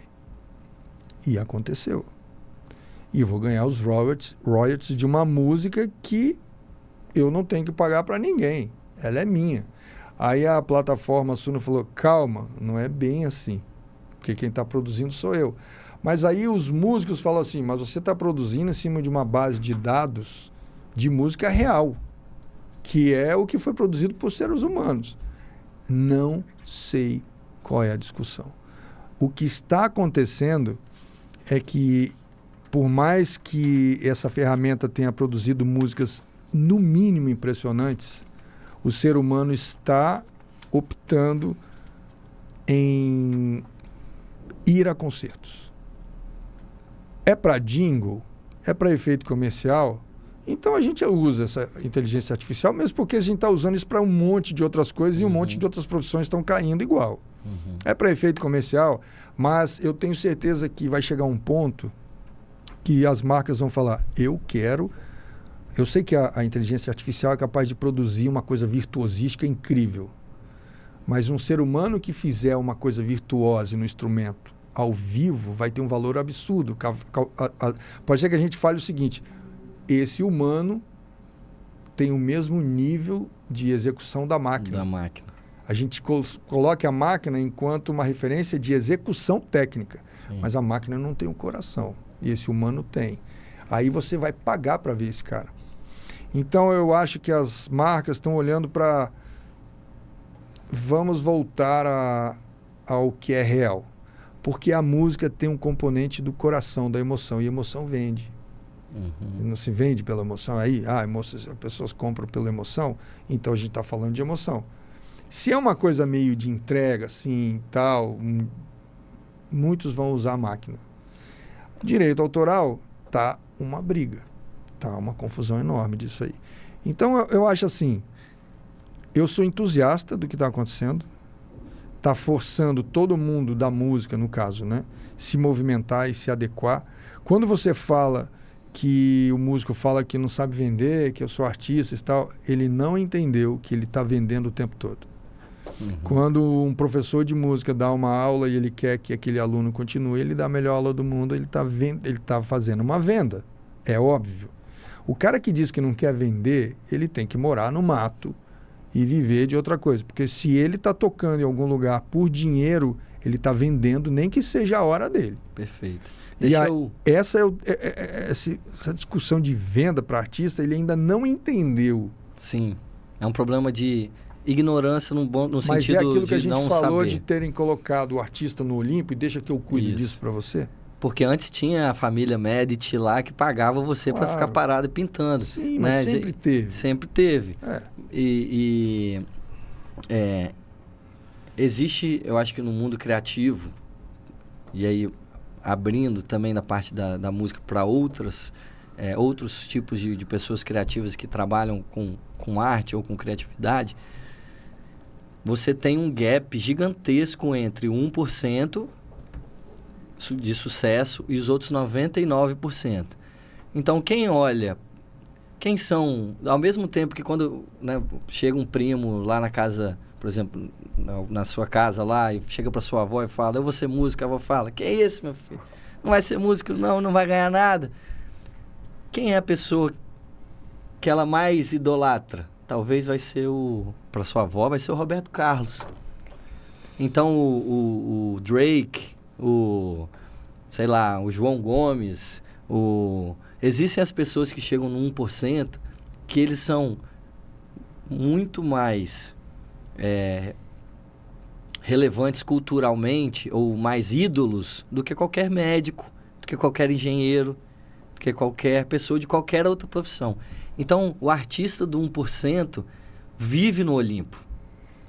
E aconteceu. E vou ganhar os royalties de uma música que eu não tenho que pagar para ninguém. Ela é minha. Aí a plataforma Suno falou, calma, não é bem assim. Porque quem está produzindo sou eu. Mas aí os músicos falam assim, mas você está produzindo em cima de uma base de dados de música real, que é o que foi produzido por seres humanos. Não sei qual é a discussão. O que está acontecendo é que, por mais que essa ferramenta tenha produzido músicas no mínimo impressionantes, o ser humano está optando em ir a concertos. É para jingle? É para efeito comercial? Então a gente usa essa inteligência artificial, mesmo porque a gente está usando isso para um monte de outras coisas e um monte de outras profissões estão caindo igual. É para efeito comercial, mas eu tenho certeza que vai chegar um ponto que as marcas vão falar, eu sei que a inteligência artificial é capaz de produzir uma coisa virtuosística incrível, mas um ser humano que fizer uma coisa virtuosa no instrumento ao vivo vai ter um valor absurdo. Pode ser que a gente fale o seguinte, esse humano tem o mesmo nível de execução da máquina. A gente coloca a máquina enquanto uma referência de execução técnica. Sim. Mas a máquina não tem um coração. E esse humano tem. Aí você vai pagar para ver esse cara. Então eu acho que as marcas estão olhando para... Vamos voltar ao que é real. Porque a música tem um componente do coração, da emoção. E emoção vende. Não se vende pela emoção. Aí, as pessoas compram pela emoção. Então a gente está falando de emoção. Se é uma coisa meio de entrega, assim, tal, muitos vão usar a máquina. Direito autoral, tá uma briga. Tá uma confusão enorme disso aí. Então, eu acho assim, eu sou entusiasta do que está acontecendo. Está forçando todo mundo da música, no caso, né? Se movimentar e se adequar. Quando você fala que o músico fala que não sabe vender, que eu sou artista e tal, ele não entendeu que ele está vendendo o tempo todo. Quando um professor de música dá uma aula e ele quer que aquele aluno continue, ele dá a melhor aula do mundo, ele está fazendo uma venda. É óbvio. O cara que diz que não quer vender, ele tem que morar no mato e viver de outra coisa. Porque se ele está tocando em algum lugar por dinheiro, ele está vendendo, nem que seja a hora dele. Perfeito. Essa discussão de venda para artista, ele ainda não entendeu. Sim. É um problema de ignorância no sentido de não saber. Mas é aquilo que a gente falou de terem colocado o artista no Olimpo e deixa que eu cuide disso para você? Porque antes tinha a família Medici lá que pagava você para ficar parado e pintando. Sim, mas sempre teve. Sempre teve. Existe, eu acho que no mundo criativo, e aí abrindo também na parte da música para outros tipos de pessoas criativas que trabalham com arte ou com criatividade, você tem um gap gigantesco entre 1% de sucesso e os outros 99%. Então, quem são, ao mesmo tempo que quando chega um primo lá na casa, por exemplo, na sua casa lá, e chega para sua avó e fala, eu vou ser músico, a avó fala, que é isso, meu filho? Não vai ser músico, não vai ganhar nada. Quem é a pessoa que ela mais idolatra? Talvez vai ser para sua avó, vai ser o Roberto Carlos. Então, o Drake, o João Gomes, existem as pessoas que chegam no 1%, que eles são muito mais relevantes culturalmente ou mais ídolos do que qualquer médico, do que qualquer engenheiro, do que qualquer pessoa de qualquer outra profissão. Então, o artista do 1% vive no Olimpo.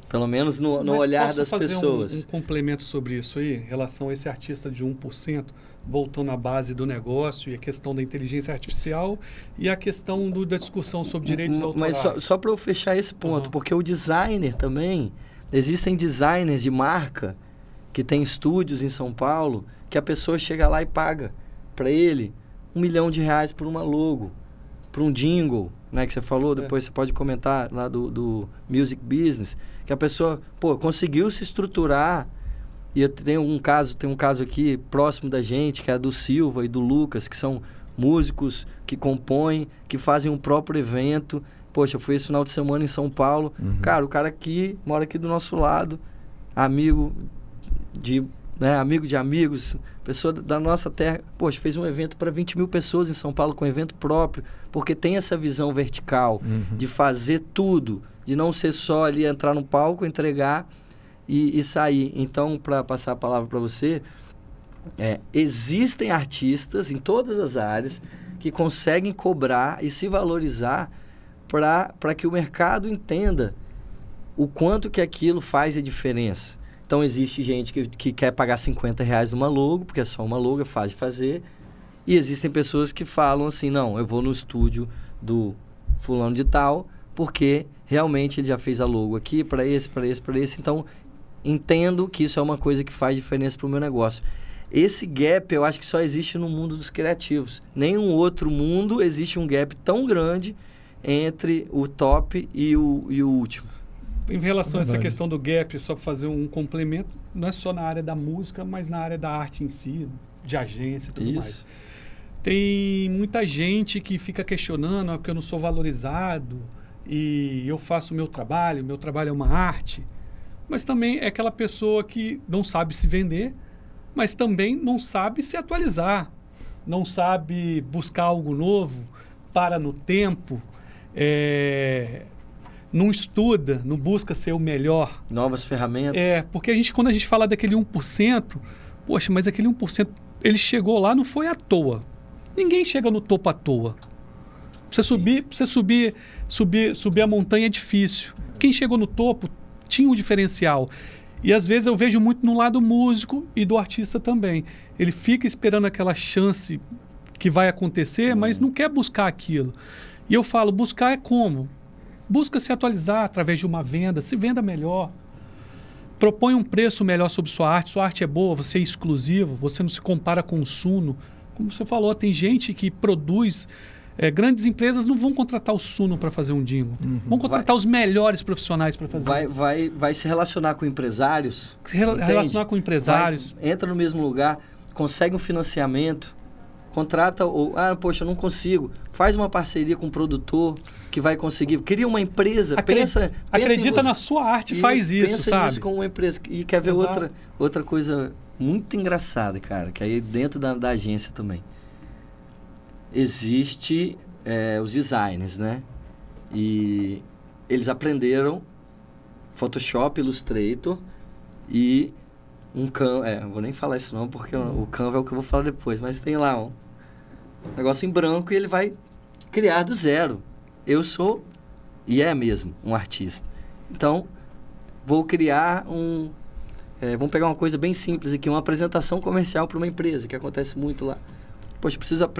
Pelo menos no olhar das pessoas. Posso fazer um complemento sobre isso aí, em relação a esse artista de 1%, voltando à base do negócio e a questão da inteligência artificial e a questão da discussão sobre direitos autorais. Mas só para eu fechar esse ponto, porque o designer também, existem designers de marca que tem estúdios em São Paulo que a pessoa chega lá e paga para ele R$1 milhão por uma logo, para um jingle, né, que você falou, depois você pode comentar lá do Music Business, que a pessoa, conseguiu se estruturar. E eu tenho um caso aqui próximo da gente, que é do Silva e do Lucas, que são músicos que compõem, que fazem um próprio evento. Poxa, eu fui esse final de semana em São Paulo. Cara, o cara aqui, mora aqui do nosso lado, amigo de amigos, pessoa da nossa terra. Poxa, fez um evento para 20 mil pessoas em São Paulo com um evento próprio, porque tem essa visão vertical de fazer tudo, de não ser só ali entrar no palco, entregar e sair. Então, para passar a palavra para você, existem artistas em todas as áreas que conseguem cobrar e se valorizar para que o mercado entenda o quanto que aquilo faz a diferença. Então, existe gente que quer pagar R$50 numa logo, porque é só uma logo, é fácil de fazer. E existem pessoas que falam assim, não, eu vou no estúdio do fulano de tal, porque realmente ele já fez a logo aqui, para esse. Então, entendo que isso é uma coisa que faz diferença para o meu negócio. Esse gap, eu acho que só existe no mundo dos criativos. Nenhum outro mundo existe um gap tão grande entre o top e o último. Em relação a essa questão do gap, só para fazer um complemento, não é só na área da música, mas na área da arte em si, de agência e tudo mais. Tem muita gente que fica questionando porque eu não sou valorizado e eu faço o meu trabalho é uma arte. Mas também é aquela pessoa que não sabe se vender, mas também não sabe se atualizar, não sabe buscar algo novo, para no tempo, não estuda, não busca ser o melhor. Novas ferramentas. Porque quando a gente fala daquele 1%, poxa, mas aquele 1%, ele chegou lá, não foi à toa. Ninguém chega no topo à toa. Você subir a montanha é difícil. Quem chegou no topo tinha um diferencial. E às vezes eu vejo muito no lado músico e do artista também. Ele fica esperando aquela chance que vai acontecer, mas não quer buscar aquilo. E eu falo, buscar é como? Busca se atualizar através de uma venda, se venda melhor. Propõe um preço melhor sobre sua arte é boa, você é exclusivo, você não se compara com o Suno. Como você falou, tem gente que produz... grandes empresas não vão contratar o Suno para fazer um jingle. Vão contratar os melhores profissionais para fazer isso. Vai se relacionar com empresários. Relacionar com empresários. Entra no mesmo lugar, consegue um financiamento, contrata... poxa, eu não consigo. Faz uma parceria com um produtor que vai conseguir. Cria uma empresa. Acredita na sua arte, faz isso, pensa sabe? Nisso com uma empresa. E quer ver outra coisa muito engraçada, cara, que aí dentro da agência também. Existe os designers, né? E eles aprenderam Photoshop, Illustrator e um Canva. Não vou nem falar isso não, porque o Canva é o que eu vou falar depois. Mas tem lá um negócio em branco e ele vai criar do zero. Eu sou, e é mesmo, um artista. Então, vou criar vamos pegar uma coisa bem simples aqui, uma apresentação comercial para uma empresa, que acontece muito lá. Poxa, preciso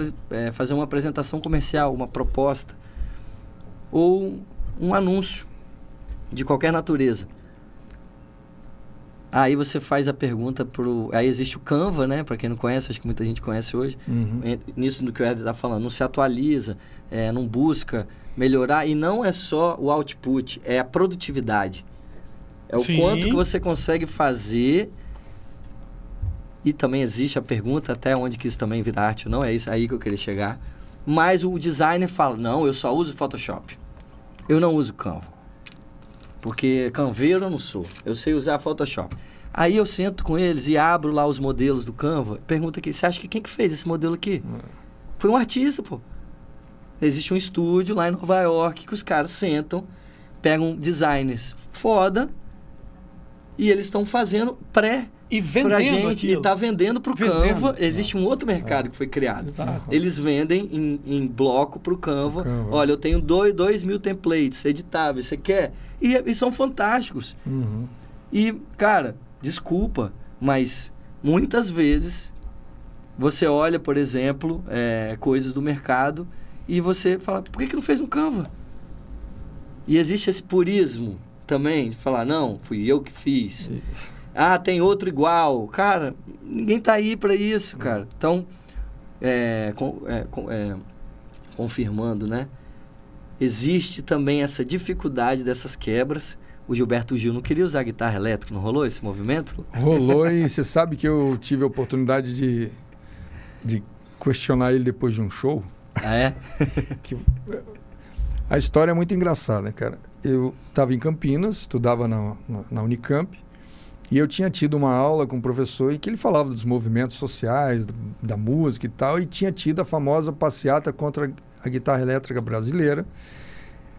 fazer uma apresentação comercial, uma proposta, ou um anúncio de qualquer natureza. Aí você faz a pergunta Aí existe o Canva, né? Para quem não conhece, acho que muita gente conhece hoje. Nisso do que o Éder está falando, não se atualiza, não busca melhorar. E não é só o output, é a produtividade. É o quanto que você consegue fazer. E também existe a pergunta até onde que isso também vira arte ou não. É isso aí que eu queria chegar. Mas o designer fala, não, eu só uso Photoshop. Eu não uso Canva. Porque canveiro eu não sou. Eu sei usar Photoshop. Aí eu sento com eles e abro lá os modelos do Canva. Pergunta aqui, você acha que quem que fez esse modelo aqui? Foi um artista, pô. existe um estúdio lá em Nova York que os caras sentam, pegam designers foda e eles estão fazendo e vendendo pra gente aquilo. e tá vendendo pro Canva. Existe um outro mercado que foi criado. Exato. Eles vendem em bloco pro Canva. Olha, eu tenho 2.000 templates editáveis, você quer? E são fantásticos. E, cara, desculpa, mas muitas vezes você olha, por exemplo, coisas do mercado e você fala, por que não fez um Canva? E existe esse purismo também, de falar, não, fui eu que fiz. Ah, tem outro igual. Cara, ninguém tá aí para isso, cara. Então, confirmando, né? Existe também essa dificuldade dessas quebras. O Gilberto Gil não queria usar guitarra elétrica, não rolou esse movimento? Rolou, e você sabe que eu tive a oportunidade de questionar ele depois de um show. Ah, é? A história é muito engraçada, né, cara? Eu estava em Campinas, estudava na Unicamp, e eu tinha tido uma aula com um professor em que ele falava dos movimentos sociais, da música e tal, e tinha tido a famosa passeata contra a guitarra elétrica brasileira,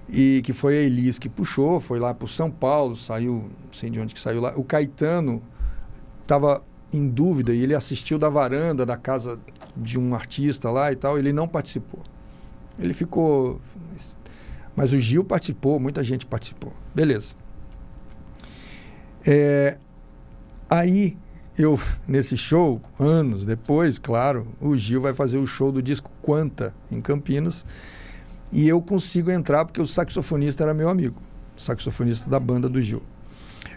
e que foi a Elis que puxou, foi lá para São Paulo, saiu, não sei de onde que saiu lá. O Caetano estava em dúvida e ele assistiu da varanda da casa de um artista lá e tal, ele não participou. Ele ficou... Mas o Gil participou, muita gente participou. Beleza. Aí, eu, nesse show, anos depois, claro, o Gil vai fazer o show do disco Quanta, em Campinas, e eu consigo entrar porque o saxofonista era meu amigo, saxofonista da banda do Gil.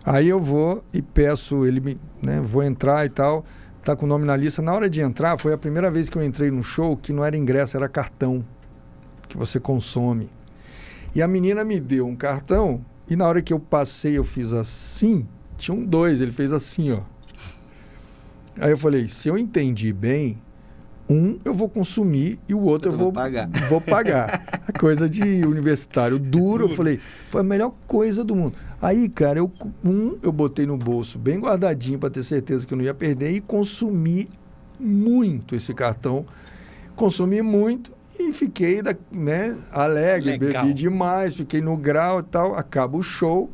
Aí eu vou e peço, vou entrar e tal, tá com o nome na lista. Na hora de entrar, foi a primeira vez que eu entrei num show que não era ingresso, era cartão, que você consome. E a menina me deu um cartão, e na hora que eu passei, eu fiz assim, tinha um 2, ele fez assim, ó. Aí eu falei, se eu entendi bem, um eu vou consumir e o outro eu vou pagar. Vou pagar. A coisa de universitário duro, eu falei, foi a melhor coisa do mundo. Aí, cara, eu botei no bolso bem guardadinho para ter certeza que eu não ia perder e consumi muito esse cartão. Consumi muito e fiquei alegre, legal. Bebi demais, fiquei no grau e tal. Acaba o show,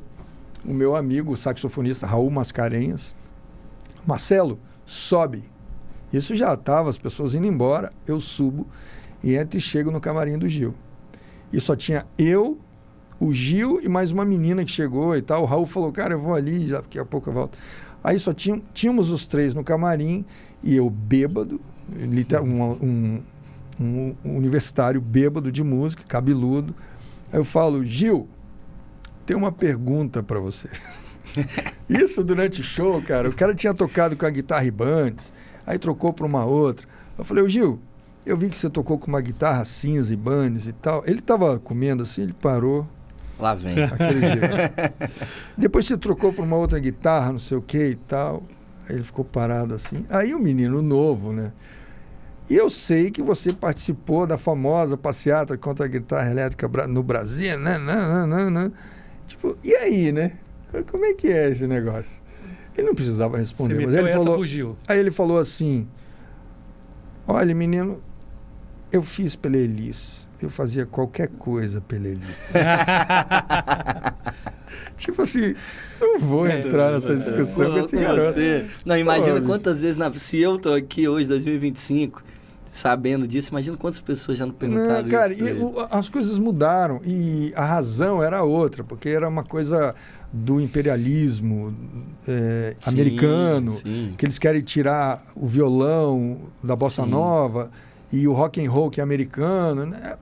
o meu amigo, o saxofonista Raul Mascarenhas, Marcelo, sobe. Isso já estava, as pessoas indo embora, eu subo e entro e chego no camarim do Gil. E só tinha eu, o Gil e mais uma menina que chegou e tal. O Raul falou, cara, eu vou ali, daqui a pouco eu volto. Aí só tínhamos os três no camarim e eu bêbado, um universitário bêbado de música, cabeludo. Aí eu falo, Gil, tem uma pergunta para você. Isso durante o show, cara. O cara tinha tocado com a guitarra Ibanez, aí trocou para uma outra. Eu falei, Gil, eu vi que você tocou com uma guitarra cinza Ibanez e tal. Ele estava comendo assim, ele parou. Lá vem. Aquele jeito. Depois você trocou para uma outra guitarra, não sei o que e tal. Aí ele ficou parado assim. Aí o menino novo, né? E eu sei que você participou da famosa passeata contra a guitarra elétrica no Brasil, né? Tipo, e aí, né? Como é que é esse negócio? Ele não precisava responder, mas ele falou. Aí ele falou assim: olha, menino, eu fiz pela Elis. Eu fazia qualquer coisa pela Elis. Tipo assim, não vou entrar nessa discussão com esse garoto. Não, imagina quantas vezes, se eu tô aqui hoje, 2025, sabendo disso, imagina quantas pessoas já não perguntaram cara, isso. As coisas mudaram e a razão era outra, porque era uma coisa do imperialismo americano, que eles querem tirar o violão da bossa nova e o rock and roll que é americano, né?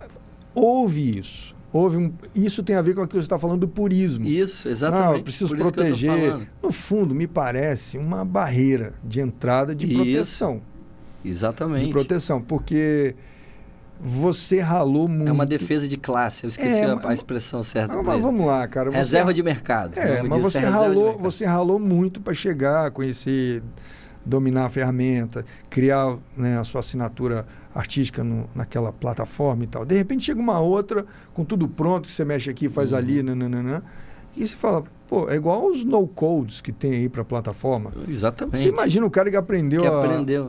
Houve isso. Isso tem a ver com aquilo que você está falando do purismo. Isso, exatamente. Eu preciso proteger. No fundo, me parece uma barreira de entrada de proteção. Exatamente. De proteção, porque você ralou muito. É uma defesa de classe, eu esqueci a expressão certa. Mas vamos lá, cara. Reserva de mercado. Mas você ralou muito para chegar, conhecer, dominar a ferramenta, criar, né, a sua assinatura artística naquela plataforma e tal. De repente chega uma outra, com tudo pronto, que você mexe aqui, faz ali, e você fala, pô, é igual os no-codes que tem aí para a plataforma. Exatamente. Você imagina o cara que aprendeu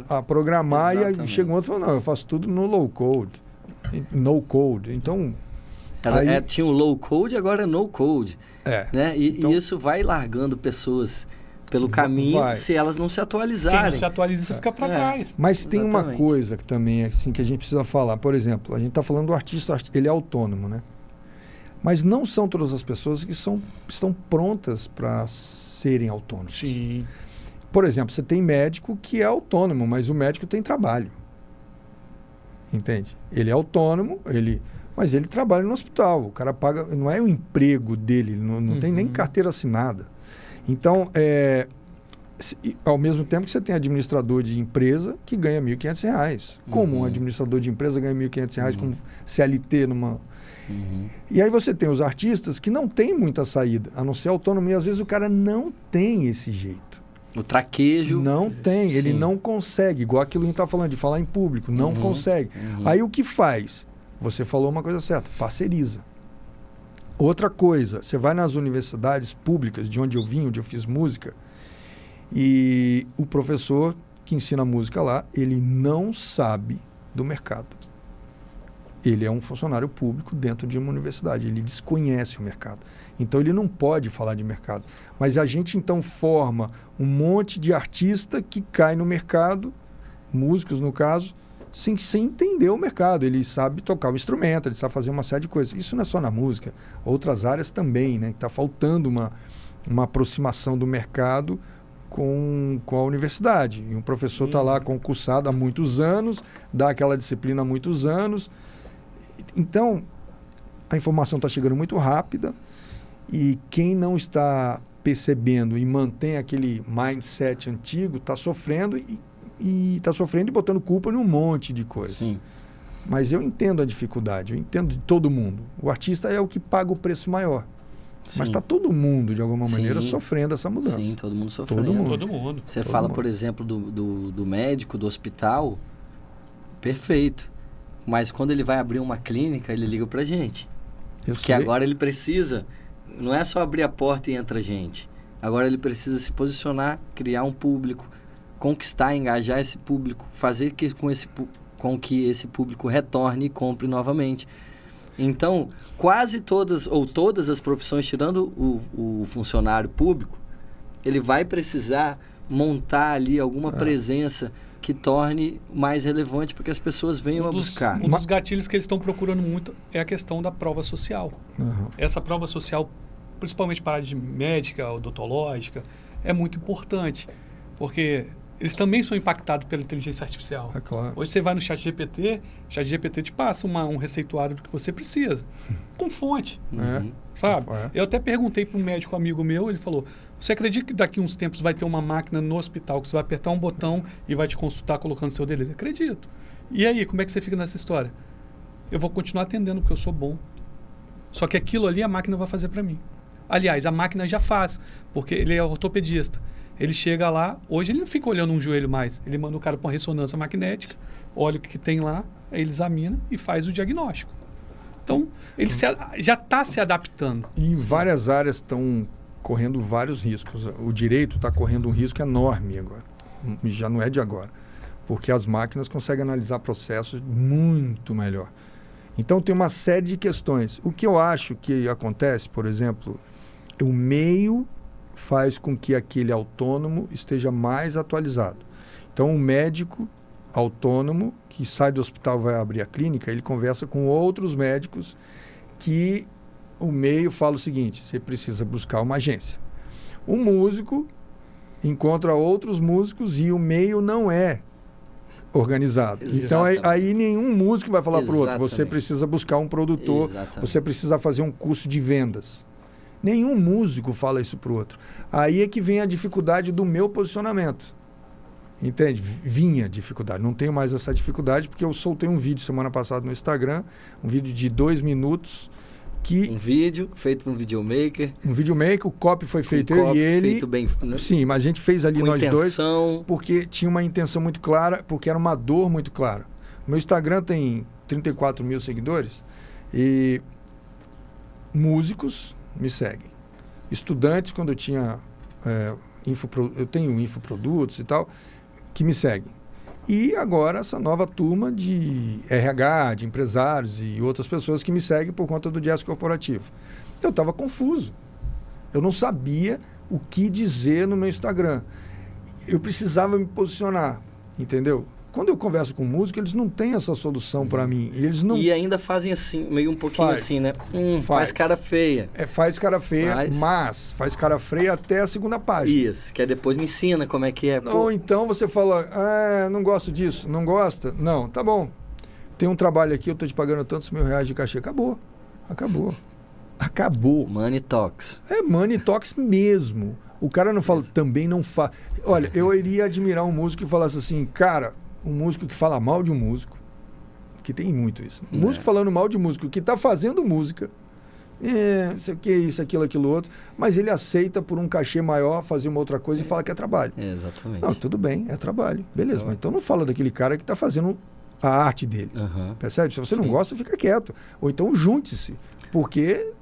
a programar e aí chega um outro e fala, não, eu faço tudo no low-code. no code. Então... tinha o low code, agora é no code. Né? Então, e isso vai largando pessoas pelo caminho se elas não se atualizarem. Quem não se atualiza, você fica para trás. Mas tem uma coisa que também assim, que a gente precisa falar. Por exemplo, a gente está falando do artista, ele é autônomo, né? Mas não são todas as pessoas que estão prontas para serem autônomos. Sim. Por exemplo, você tem médico que é autônomo, mas o médico tem trabalho. Entende? Ele é autônomo, mas ele trabalha no hospital. O cara paga, não é o emprego dele, não tem nem carteira assinada. Então, ao mesmo tempo que você tem administrador de empresa que ganha R$ 1.500. Como um administrador de empresa ganha R$ 1.500 como CLT numa... E aí você tem os artistas que não tem muita saída, a não ser autônomo, e às vezes o cara não tem esse jeito. O traquejo. Não tem, ele não consegue, igual aquilo que a gente está falando, de falar em público, não consegue. Aí o que faz? Você falou uma coisa certa, parceriza. Outra coisa, você vai nas universidades públicas, de onde eu vim, onde eu fiz música, e o professor que ensina música lá, ele não sabe do mercado. Ele é um funcionário público dentro de uma universidade, ele desconhece o mercado. Então ele não pode falar de mercado. Mas a gente então forma um monte de artista que cai no mercado, músicos no caso, sem entender o mercado. Ele sabe tocar o instrumento, ele sabe fazer uma série de coisas. Isso não é só na música, outras áreas também, né? Está faltando uma aproximação do mercado com a universidade. E um professor está lá concursado há muitos anos, dá aquela disciplina há muitos anos. Então, a informação está chegando muito rápida e quem não está percebendo e mantém aquele mindset antigo está sofrendo e está sofrendo e botando culpa em um monte de coisa. Sim. Mas eu entendo a dificuldade, eu entendo de todo mundo. O artista é o que paga o preço maior. Sim. Mas está todo mundo, de alguma maneira, sofrendo essa mudança. Sim, todo mundo sofrendo. Todo mundo. Você fala, por exemplo, do médico, do hospital, perfeito. Mas quando ele vai abrir uma clínica, ele liga pra gente. Porque agora ele precisa, não é só abrir a porta e entra gente. Agora ele precisa se posicionar, criar um público, conquistar, engajar esse público, fazer com que esse público retorne e compre novamente. Então, quase todas ou todas as profissões, tirando o funcionário público, ele vai precisar montar ali alguma presença que torne mais relevante para que as pessoas venham a buscar. Um dos gatilhos que eles estão procurando muito é a questão da prova social. Essa prova social, principalmente para a área de médica, odontológica, é muito importante, porque eles também são impactados pela inteligência artificial. É claro. Hoje você vai no ChatGPT, o ChatGPT te passa um receituário do que você precisa, com fonte. Sabe? Eu até perguntei para um médico amigo meu, ele falou, você acredita que daqui a uns tempos vai ter uma máquina no hospital que você vai apertar um botão e vai te consultar colocando seu delírio? Acredito. E aí, como é que você fica nessa história? Eu vou continuar atendendo porque eu sou bom. Só que aquilo ali a máquina vai fazer para mim. Aliás, a máquina já faz, porque ele é ortopedista. Ele chega lá, hoje ele não fica olhando um joelho mais. Ele manda o cara para uma ressonância magnética, olha o que tem lá, aí ele examina e faz o diagnóstico. Então, ele já está se adaptando. E várias áreas estão correndo vários riscos. O direito está correndo um risco enorme agora. Já não é de agora. Porque as máquinas conseguem analisar processos muito melhor. Então, tem uma série de questões. O que eu acho que acontece, por exemplo, o meio faz com que aquele autônomo esteja mais atualizado. Então, um médico autônomo que sai do hospital e vai abrir a clínica, ele conversa com outros médicos que o meio fala o seguinte, você precisa buscar uma agência. O músico encontra outros músicos e o meio não é organizado. Exatamente. Então, aí nenhum músico vai falar para o outro, você precisa buscar um produtor, você precisa fazer um curso de vendas. Nenhum músico fala isso para o outro. Aí é que vem a dificuldade do meu posicionamento. Entende? Vinha dificuldade. Não tenho mais essa dificuldade porque eu soltei um vídeo semana passada no Instagram, um vídeo de 2 minutos. Um vídeo feito por um videomaker. Um videomaker, o copy foi feito eu e ele. Feito bem, né? Sim, mas a gente fez ali nós intenção. Dois. Porque tinha uma intenção muito clara, porque era uma dor muito clara. O meu Instagram tem 34 mil seguidores e músicos me seguem. Estudantes, quando eu tinha eu tenho infoprodutos e tal, que me seguem. E agora essa nova turma de RH, de empresários e outras pessoas que me seguem por conta do jazz corporativo. Eu estava confuso. Eu não sabia o que dizer no meu Instagram. Eu precisava me posicionar, entendeu? Quando eu converso com músico, eles não têm essa solução para mim. Eles não... E ainda fazem assim, meio um pouquinho assim, né? Faz cara feia. Faz cara feia, mas faz cara feia até a segunda página. Isso, que aí depois me ensina como é que é. Ou então você fala, não gosto disso, não gosta? Não, tá bom. Tem um trabalho aqui, eu tô te pagando tantos R$1.000 de cachê. Acabou. Money talks. É money talks mesmo. O cara não fala, também não faz. Olha, eu iria admirar um músico que falasse assim, cara, um músico que fala mal de um músico, que tem muito isso. Um músico falando mal de músico, que está fazendo música, isso aqui, isso, aquilo, outro, mas ele aceita por um cachê maior fazer uma outra coisa e fala que é trabalho. Exatamente. Não, tudo bem, é trabalho. Beleza, mas então não fala daquele cara que está fazendo a arte dele. Percebe? Se você não gosta, fica quieto. Ou então junte-se, porque...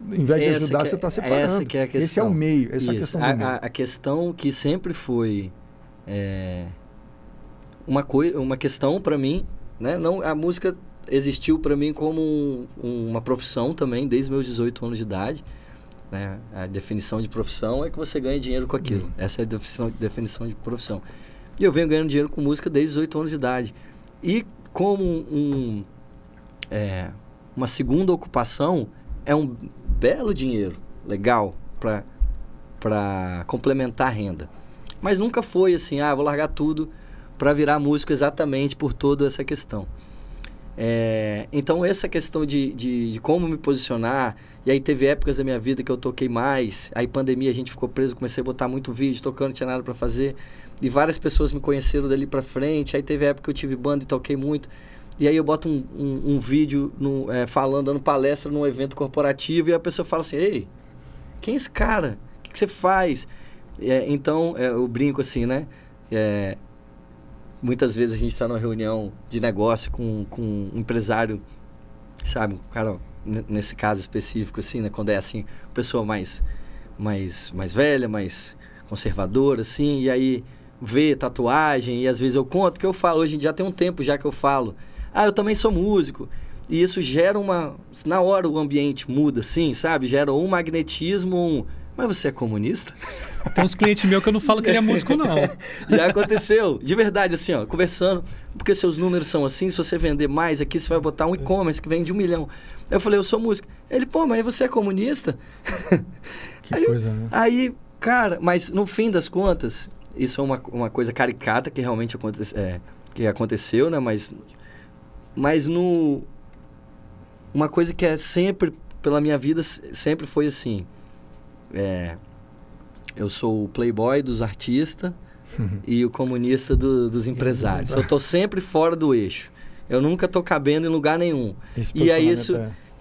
Em vez de ajudar, você está separando. Essa que é a questão. Esse é o meio, essa é a questão do meio. A questão que sempre foi uma questão para mim, né? Não, a música existiu para mim como uma profissão também, desde meus 18 anos de idade. Né? A definição de profissão é que você ganha dinheiro com aquilo. Essa é a definição de profissão. E eu venho ganhando dinheiro com música desde 18 anos de idade. E como uma segunda ocupação, é um belo dinheiro, legal, para complementar a renda. Mas nunca foi assim, vou largar tudo para virar músico exatamente por toda essa questão. Então, essa questão de como me posicionar, e aí teve épocas da minha vida que eu toquei mais, aí pandemia a gente ficou preso, comecei a botar muito vídeo, tocando, não tinha nada para fazer, e várias pessoas me conheceram dali para frente, aí teve época que eu tive banda e toquei muito, e aí eu boto um vídeo falando, dando palestra num evento corporativo, e a pessoa fala assim, ei, quem é esse cara? O que você faz? Então, eu brinco assim, né? Muitas vezes a gente está numa reunião de negócio com um empresário, sabe? Um cara, nesse caso específico, assim, né? Quando é assim, pessoa mais velha, mais conservadora, assim, e aí vê tatuagem, e às vezes eu conto que eu falo, hoje em dia tem um tempo já que eu falo, eu também sou músico, e isso gera na hora o ambiente muda, assim, sabe? Gera um magnetismo, mas você é comunista? Tem uns clientes meus que eu não falo que ele é músico, não. Já aconteceu, de verdade, assim, ó, conversando, porque seus números são assim, se você vender mais aqui, você vai botar um e-commerce que vende 1 milhão. Eu falei, eu sou músico. Ele, mas você é comunista? Que coisa, né? Aí, cara, mas no fim das contas, isso é uma coisa caricata que realmente aconteceu, né? Mas uma coisa que é sempre, pela minha vida, sempre foi assim. Eu sou o playboy dos artistas e o comunista dos empresários. Eu tô sempre fora do eixo. Eu nunca tô cabendo em lugar nenhum. E aí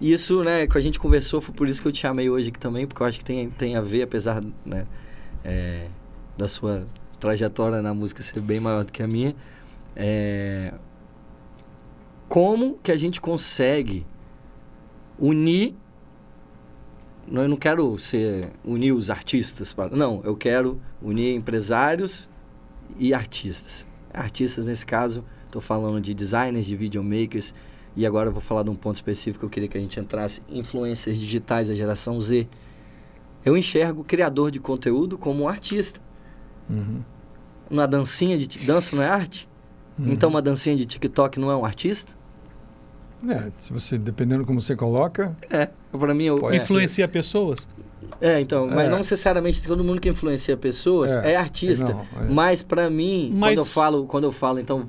isso, né, que a gente conversou, foi por isso que eu te chamei hoje aqui também, porque eu acho que tem a ver, apesar, né, da sua trajetória na música ser bem maior do que a minha. Como que a gente consegue unir... Eu não quero unir os artistas. Não, eu quero unir empresários e artistas. Artistas, nesse caso, estou falando de designers, de videomakers. E agora eu vou falar de um ponto específico que eu queria que a gente entrasse. Influencers digitais da geração Z. Eu enxergo o criador de conteúdo como um artista. Uma dancinha dança não é arte? Então uma dancinha de TikTok não é um artista? Se você, dependendo como você coloca... Para mim... Influencia pessoas? Então, mas não necessariamente todo mundo que influencia pessoas é artista. Mas para mim, quando eu falo, então,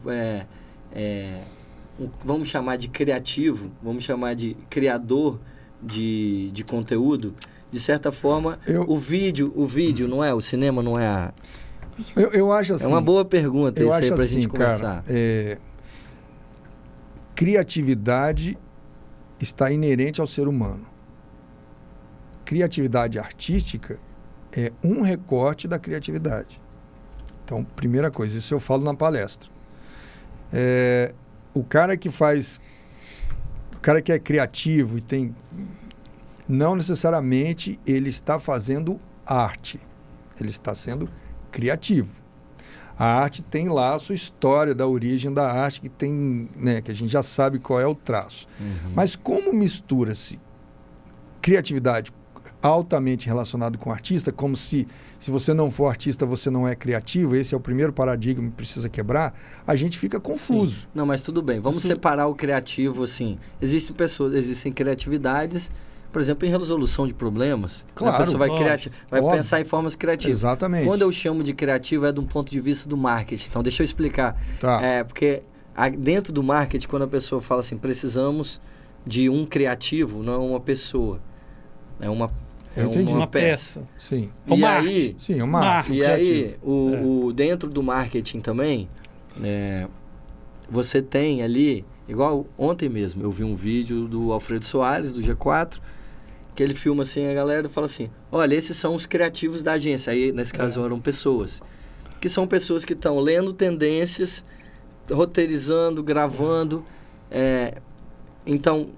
vamos chamar de criativo, vamos chamar de criador de conteúdo, de certa forma, o vídeo não é, o cinema não é Eu acho assim... É uma boa pergunta isso aí pra gente começar. Cara, criatividade está inerente ao ser humano. Criatividade artística é um recorte da criatividade. Então, primeira coisa, isso eu falo na palestra. O cara que é criativo e tem... Não necessariamente ele está fazendo arte. Ele está sendo criativo. A arte tem lá a sua história da origem da arte, que tem, né, que a gente já sabe qual é o traço. Mas como mistura-se criatividade altamente relacionado com o artista, como se você não for artista, você não é criativo, esse é o primeiro paradigma que precisa quebrar, a gente fica confuso. Sim. Não, mas tudo bem, vamos separar o criativo assim. Existem criatividades, por exemplo, em resolução de problemas. Claro. A pessoa vai pensar em formas criativas. Exatamente. Quando eu chamo de criativo é de um ponto de vista do marketing. Então, deixa eu explicar. Tá. Porque dentro do marketing, quando a pessoa fala assim, precisamos de um criativo, não é uma pessoa. É uma peça. Sim. E aí, sim, uma arte. E aí, dentro do marketing também, você tem ali, igual ontem mesmo, eu vi um vídeo do Alfredo Soares, do G4, que ele filma assim, a galera fala assim, olha, esses são os criativos da agência. Aí, nesse caso, eram pessoas. Que são pessoas que estão lendo tendências, roteirizando, gravando. Então,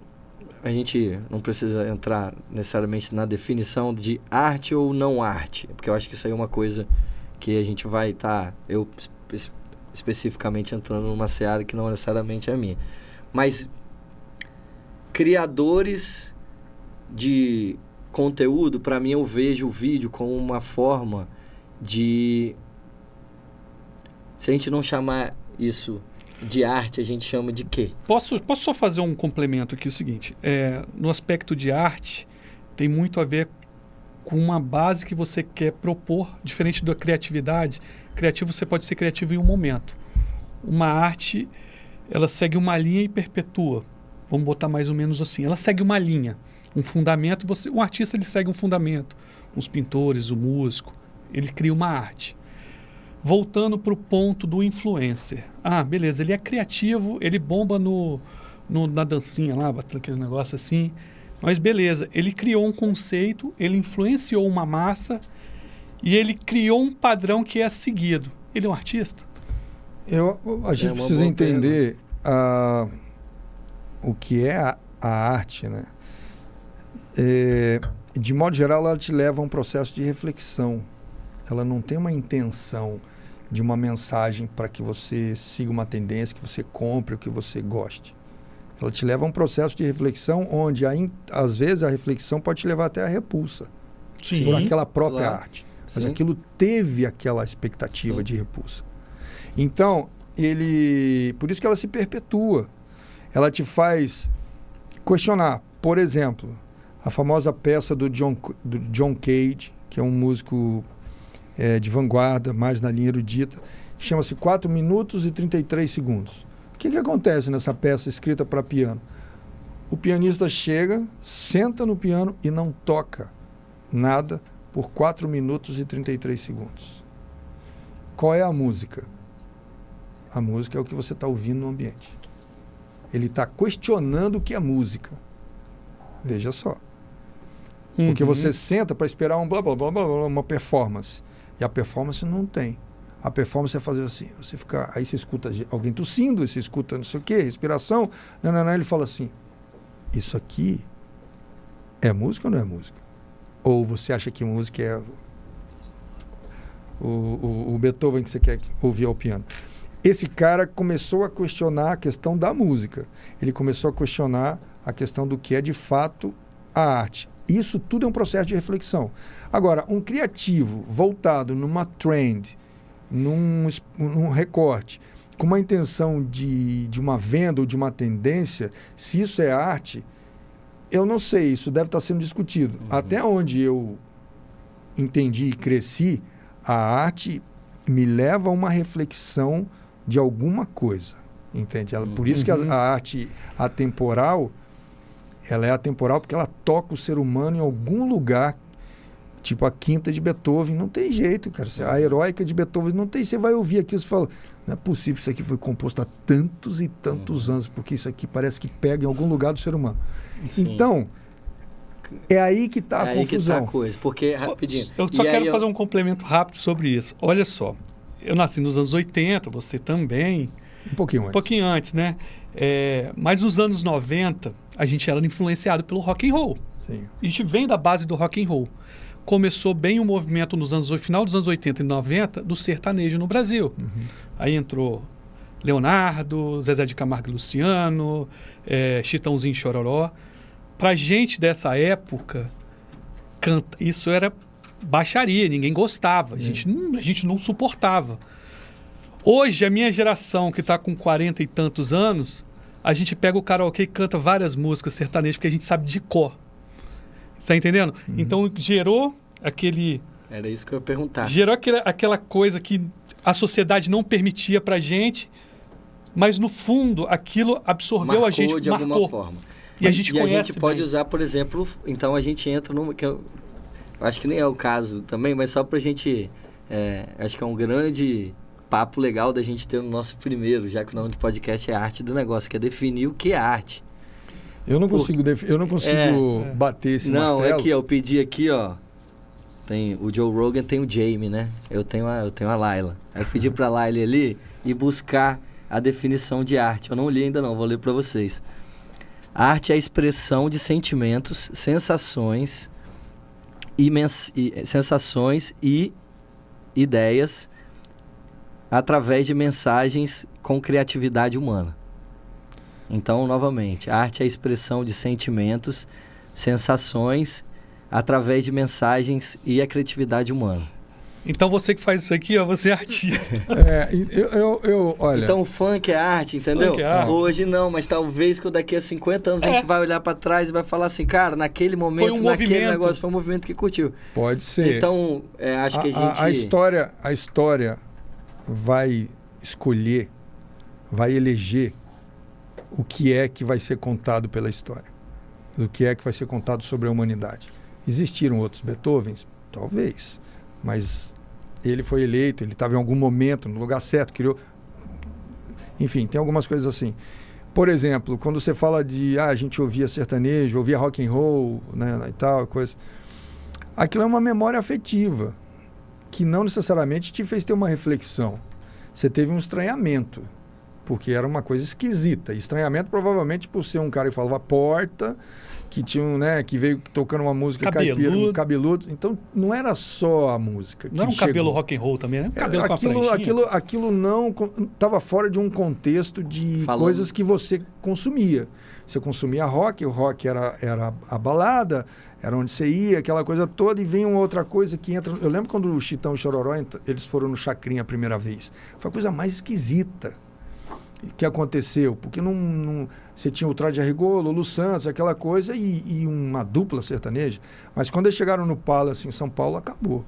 a gente não precisa entrar necessariamente na definição de arte ou não arte, porque eu acho que isso aí é uma coisa que a gente vai estar, eu especificamente entrando numa seara que não necessariamente é minha. Mas criadores de conteúdo, para mim eu vejo o vídeo como uma forma de, se a gente não chamar isso de arte, a gente chama de quê? Posso só fazer um complemento aqui, o seguinte, no aspecto de arte, tem muito a ver com uma base que você quer propor, diferente da criatividade. Criativo, você pode ser criativo em um momento. Uma arte, ela segue uma linha e perpetua. Vamos botar mais ou menos assim. Ela segue uma linha, um fundamento. Um artista, ele segue um fundamento. Os pintores, o músico, ele cria uma arte. Voltando para o ponto do influencer. Beleza, ele é criativo, ele bomba na dancinha lá, batendo aqueles negócios assim. Mas beleza, ele criou um conceito, ele influenciou uma massa e ele criou um padrão que é seguido. Ele é um artista? A gente precisa entender o que é a arte, né? De modo geral, ela te leva a um processo de reflexão. Ela não tem uma intenção de uma mensagem para que você siga uma tendência, que você compre o que você goste. Ela te leva a um processo de reflexão onde, às vezes, a reflexão pode te levar até a repulsa. Sim, por aquela própria arte. Mas Sim. aquilo teve aquela expectativa Sim. de repulsa. Então, por isso que ela se perpetua. Ela te faz questionar. Por exemplo, a famosa peça do John Cage, que é um músico de vanguarda, mais na linha erudita, chama-se 4 minutos e 33 segundos. O que acontece nessa peça escrita para piano? O pianista chega, senta no piano e não toca nada por 4 minutos e 33 segundos. Qual é a música? A música é o que você está ouvindo no ambiente. Ele está questionando o que é música. Veja só. Porque você senta para esperar um blá, blá, blá, blá, uma performance. E a performance não tem. A performance é fazer assim. Aí você escuta alguém tossindo, você escuta não sei o quê, respiração. Não, ele fala assim, isso aqui é música ou não é música? Ou você acha que música é o Beethoven que você quer ouvir ao piano? Esse cara começou a questionar a questão da música. Ele começou a questionar a questão do que é de fato a arte. Isso tudo é um processo de reflexão. Agora, um criativo voltado numa trend, num recorte, com uma intenção de uma venda ou de uma tendência, se isso é arte, eu não sei, isso deve estar sendo discutido. Até onde eu entendi e cresci, a arte me leva a uma reflexão de alguma coisa, entende? Por isso que a arte atemporal, ela é atemporal porque ela toca o ser humano em algum lugar, tipo a Quinta de Beethoven, não tem jeito, cara. A Heróica de Beethoven, não tem, você vai ouvir aquilo e fala, não é possível que isso aqui foi composto há tantos e tantos anos, porque isso aqui parece que pega em algum lugar do ser humano. Sim. Então, é aí que está a confusão. É aí que tá a coisa, porque, rapidinho... Eu só quero fazer um complemento rápido sobre isso. Olha só, eu nasci nos anos 80, você também. Um pouquinho antes, né? Mas nos anos 90, a gente era influenciado pelo rock and roll. Sim. A gente vem da base do rock and roll. começou bem o movimento final dos anos 80 e 90 do sertanejo no Brasil. Aí entrou Leonardo, Zezé de Camargo e Luciano, Chitãozinho e Chororó. Pra gente dessa época, isso era baixaria, ninguém gostava, a gente não suportava. Hoje, a minha geração, que está com 40 e tantos anos, a gente pega o karaokê e canta várias músicas sertanejas, porque a gente sabe de cor. Você tá entendendo? Então, gerou aquele... Era isso que eu ia perguntar. Gerou aquela coisa que a sociedade não permitia pra gente, mas, no fundo, aquilo absorveu a gente, de alguma forma. E a gente conhece a gente pode bem. usar, por exemplo, então a gente entra numa... que eu acho que nem é o caso também, mas só pra gente... acho que é um grande papo legal da gente ter no nosso primeiro, já que o nome do podcast é Arte do Negócio, que é definir o que é arte. Eu não consigo bater esse martelo. Não, é que eu pedi aqui, ó. Tem, o Joe Rogan tem o Jamie, né? Eu tenho a Laila. Aí eu pedi pra Laila ali e buscar a definição de arte. Eu não li ainda não, vou ler pra vocês. A arte é a expressão de sentimentos, sensações e ideias através de mensagens com criatividade humana. Então, novamente, a arte é a expressão de sentimentos, sensações, através de mensagens e a criatividade humana. Então, você que faz isso aqui, ó, você é artista. Olha... Então, o funk é arte, entendeu? Funk é arte. Hoje não, mas talvez que daqui a 50 anos a gente vai olhar para trás e vai falar assim, cara, naquele momento, naquele negócio, foi um movimento que curtiu. Pode ser. Então, acho que a gente... A história vai escolher, vai eleger o que é que vai ser contado pela história, o que é que vai ser contado sobre a humanidade. Existiram outros Beethovens? Talvez, mas ele foi eleito, ele estava em algum momento no lugar certo, criou... Enfim, tem algumas coisas assim. Por exemplo, quando você fala de a gente ouvia sertanejo, ouvia rock and roll, né, e tal, coisa. Aquilo é uma memória afetiva que não necessariamente te fez ter uma reflexão. Você teve um estranhamento, porque era uma coisa esquisita. Estranhamento provavelmente por ser um cara que falava porta, que tinha, né, que veio tocando uma música caipira, um cabeludo. Então não era só a música. Não era um cabelo rock and roll também, né? Cabelo aquilo não estava fora de um contexto de coisas que você consumia. Você consumia rock, o rock era a balada, era onde você ia, aquela coisa toda, e vem uma outra coisa que entra... Eu lembro quando o Chitão e o Chororó, eles foram no Chacrinha a primeira vez. Foi a coisa mais esquisita que aconteceu, porque você tinha o Traje a Rigor, Lulu Santos, aquela coisa, e uma dupla sertaneja. Mas quando eles chegaram no Palace, em São Paulo, acabou.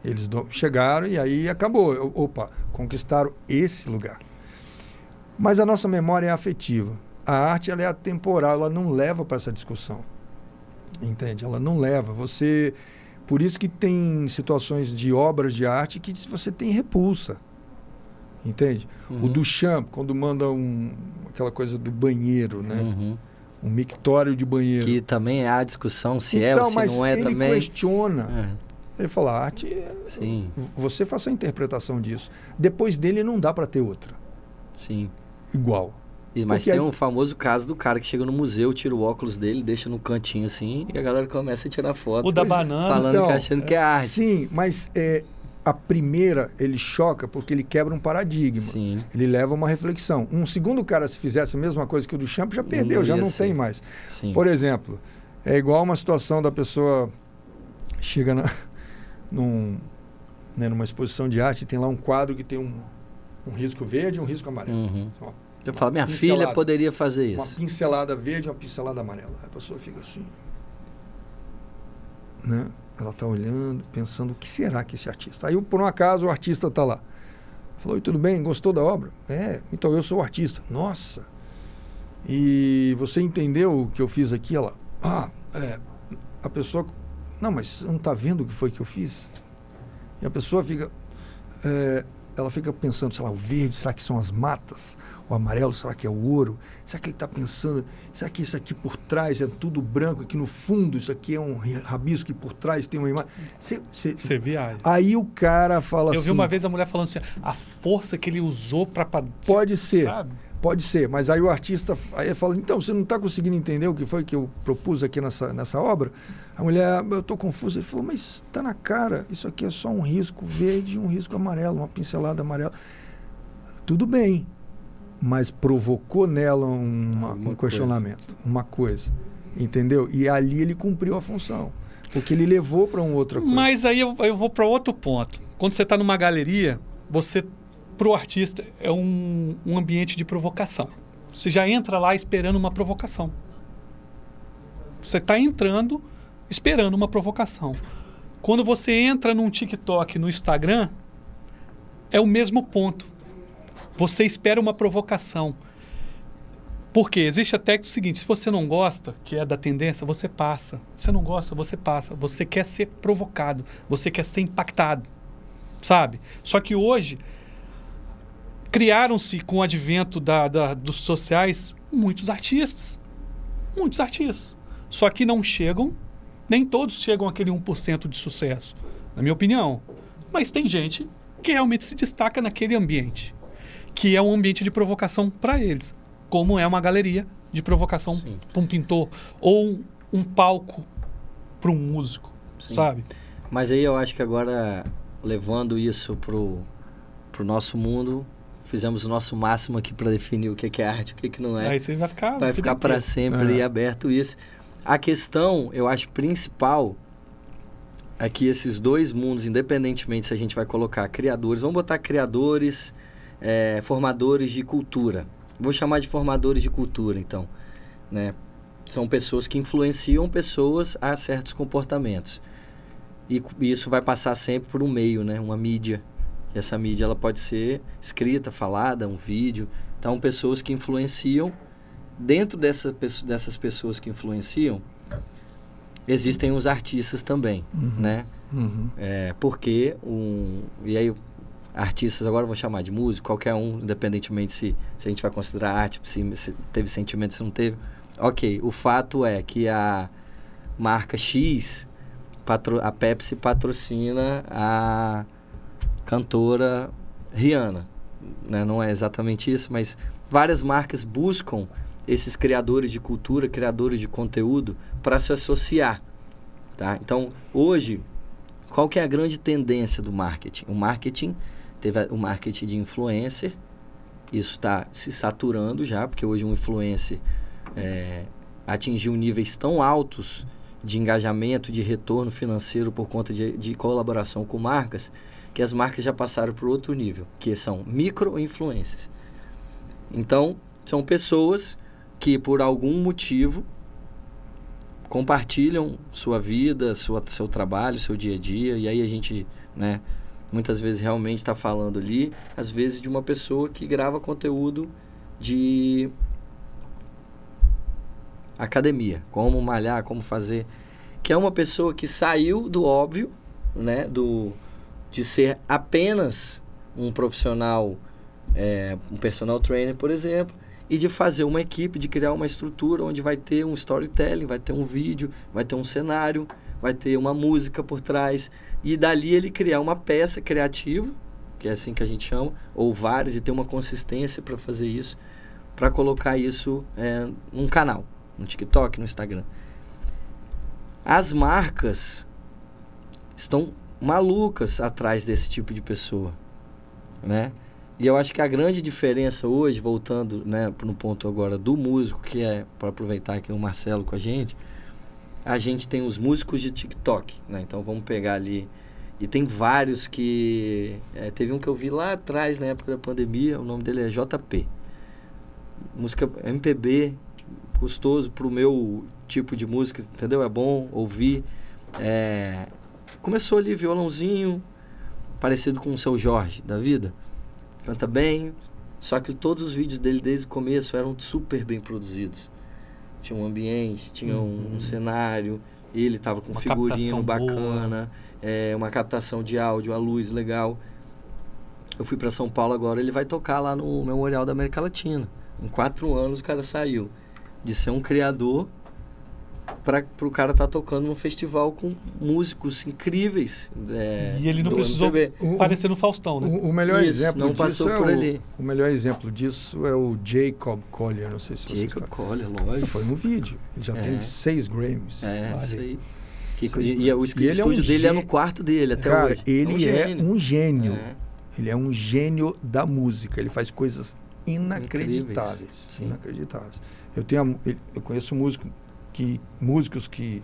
Eles chegaram e aí acabou. Opa, conquistaram esse lugar. Mas a nossa memória é afetiva. A arte, ela é atemporal, ela não leva para essa discussão. Entende? Ela não leva. Por isso que tem situações de obras de arte que você tem repulsa. Entende? O Duchamp, quando manda aquela coisa do banheiro, né? Um mictório de banheiro. Que também há discussão se é ou se não é também. Ele questiona. Ele fala, arte, você faça a interpretação disso. Depois dele não dá para ter outra. Sim. Igual. Mas tem um famoso caso do cara que chega no museu, tira o óculos dele, deixa no cantinho assim, e a galera começa a tirar foto. O da banana. Falando que achando que é arte. Sim, mas a primeira, ele choca porque ele quebra um paradigma. Sim. Ele leva uma reflexão. Um segundo cara, se fizesse a mesma coisa que o Duchamp, já perdeu, já não tem mais. Sim. Por exemplo, é igual uma situação da pessoa chega numa exposição de arte e tem lá um quadro que tem um risco verde e um risco amarelo. Eu falo, minha filha poderia fazer isso. Uma pincelada verde e uma pincelada amarela. A pessoa fica assim, né? Ela está olhando, pensando, o que será que esse artista... Aí, por um acaso, o artista está lá. Falou, e tudo bem, gostou da obra? Então eu sou o artista. Nossa! E você entendeu o que eu fiz aqui? Ela, a pessoa... Não, mas você não está vendo o que foi que eu fiz? E a pessoa fica... ela fica pensando, sei lá, o verde, será que são as matas? o amarelo, será que é o ouro? Será que ele está pensando, será que isso aqui por trás é tudo branco, aqui no fundo isso aqui é um rabisco e por trás tem uma imagem? Você viaja. Aí o cara fala assim... Eu vi uma vez a mulher falando assim, a força que ele usou para... Pode ser, sabe? pode ser, mas aí o artista aí fala, então, você não está conseguindo entender o que foi que eu propus aqui nessa obra? A mulher, eu estou confusa. Ele falou, mas está na cara, isso aqui é só um risco verde e um risco amarelo, uma pincelada amarela. Tudo bem, mas provocou nela um questionamento, uma coisa, entendeu? E ali ele cumpriu a função, porque ele levou para uma outra coisa. Mas aí eu vou para outro ponto. Quando você está numa galeria, você, para o artista, é um ambiente de provocação. Você já entra lá esperando uma provocação. Você está entrando esperando uma provocação. Quando você entra num TikTok, no Instagram, é o mesmo ponto. Você espera uma provocação. Por quê? Existe até o seguinte, se você não gosta, que é da tendência, você passa. Se você não gosta, você passa. Você quer ser provocado, você quer ser impactado, sabe? Só que hoje, criaram-se com o advento dos sociais, muitos artistas. Muitos artistas. Só que não chegam, nem todos chegam àquele 1% de sucesso, na minha opinião. Mas tem gente que realmente se destaca naquele ambiente, que é um ambiente de provocação para eles, como é uma galeria de provocação para um pintor, ou um palco para um músico, sabe? Mas aí eu acho que agora, levando isso pro nosso mundo, fizemos o nosso máximo aqui para definir o que é arte, o que não é. Aí você vai ficar para sempre aberto isso. A questão, eu acho, principal é que esses dois mundos, independentemente se a gente vai colocar criadores, vamos botar criadores, formadores de cultura. Vou chamar de formadores de cultura, então. Né? São pessoas que influenciam pessoas a certos comportamentos. E isso vai passar sempre por um meio, né? Uma mídia. E essa mídia ela pode ser escrita, falada, um vídeo. Então, pessoas que influenciam. Dentro dessas pessoas que influenciam, existem os artistas também, né? Porque e aí artistas agora vou chamar de músico, qualquer um, independentemente se a gente vai considerar arte, se teve sentimento, se não teve. Ok, o fato é que a marca X, a Pepsi patrocina a cantora Rihanna, né? Não é exatamente isso, mas várias marcas buscam esses criadores de cultura, criadores de conteúdo, para se associar. Tá? Então, hoje, qual que é a grande tendência do marketing? O marketing, teve o marketing de influencer, isso está se saturando já, porque hoje um influencer atingiu níveis tão altos de engajamento, de retorno financeiro por conta de colaboração com marcas, que as marcas já passaram para outro nível, que são micro-influencers. Então, são pessoas que por algum motivo compartilham sua vida, seu trabalho, seu dia a dia, e aí a gente, né, muitas vezes realmente está falando ali, às vezes de uma pessoa que grava conteúdo de academia, como malhar, como fazer, que é uma pessoa que saiu do óbvio, né, de ser apenas um profissional, um personal trainer, por exemplo, e de fazer uma equipe, de criar uma estrutura onde vai ter um storytelling, vai ter um vídeo, vai ter um cenário, vai ter uma música por trás. E dali ele criar uma peça criativa, que é assim que a gente chama, ou várias, e ter uma consistência para fazer isso, para colocar isso num canal, no TikTok, no Instagram. As marcas estão malucas atrás desse tipo de pessoa, né? E eu acho que a grande diferença hoje, voltando, né, no ponto agora do músico, que é, para aproveitar aqui o Marcelo com a gente tem os músicos de TikTok, né? Então vamos pegar ali, e tem vários que... teve um que eu vi lá atrás, na época da pandemia, o nome dele é JP. Música MPB, gostoso pro meu tipo de música, entendeu? É bom ouvir. Começou ali violãozinho, parecido com o Seu Jorge da vida. Canta bem, só que todos os vídeos dele desde o começo eram super bem produzidos. Tinha um ambiente, tinha um cenário, ele estava com um figurino bacana, uma captação de áudio, a luz legal. Eu fui para São Paulo agora, ele vai tocar lá no Memorial da América Latina. Em 4 anos o cara saiu de ser um criador para o cara estar tocando num festival com músicos incríveis. E ele não precisou parecer no Faustão, né? O melhor exemplo não passou disso por ali. O melhor exemplo disso é o Jacob Collier, não sei se você Jacob Collier, lógico. Foi no vídeo. Ele já tem 6 Grammys. Isso aí. E o estúdio dele é no quarto dele até cara, hoje. Ele é um gênio. Ele é um gênio da música. Ele faz coisas inacreditáveis. Inacreditáveis. Eu conheço músicos que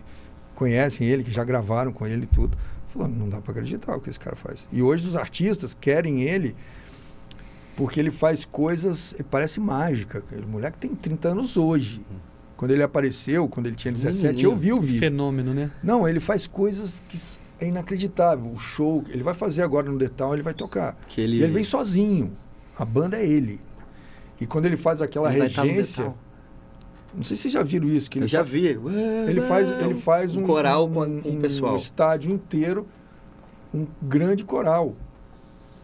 conhecem ele, que já gravaram com ele e tudo. Falando, não dá para acreditar o que esse cara faz. E hoje os artistas querem ele porque ele faz coisas, parece mágica. O moleque tem 30 anos hoje. Quando ele apareceu, quando ele tinha 17, eu vi o vídeo. Fenômeno, né? Não, ele faz coisas que é inacreditável. O show, ele vai fazer agora no The Town, ele vai tocar. E ele vem sozinho. A banda é ele. E quando ele faz aquela regência... Não sei se vocês já viram isso. Que ele já vi. Ele faz um coral com o pessoal. Um estádio inteiro, um grande coral.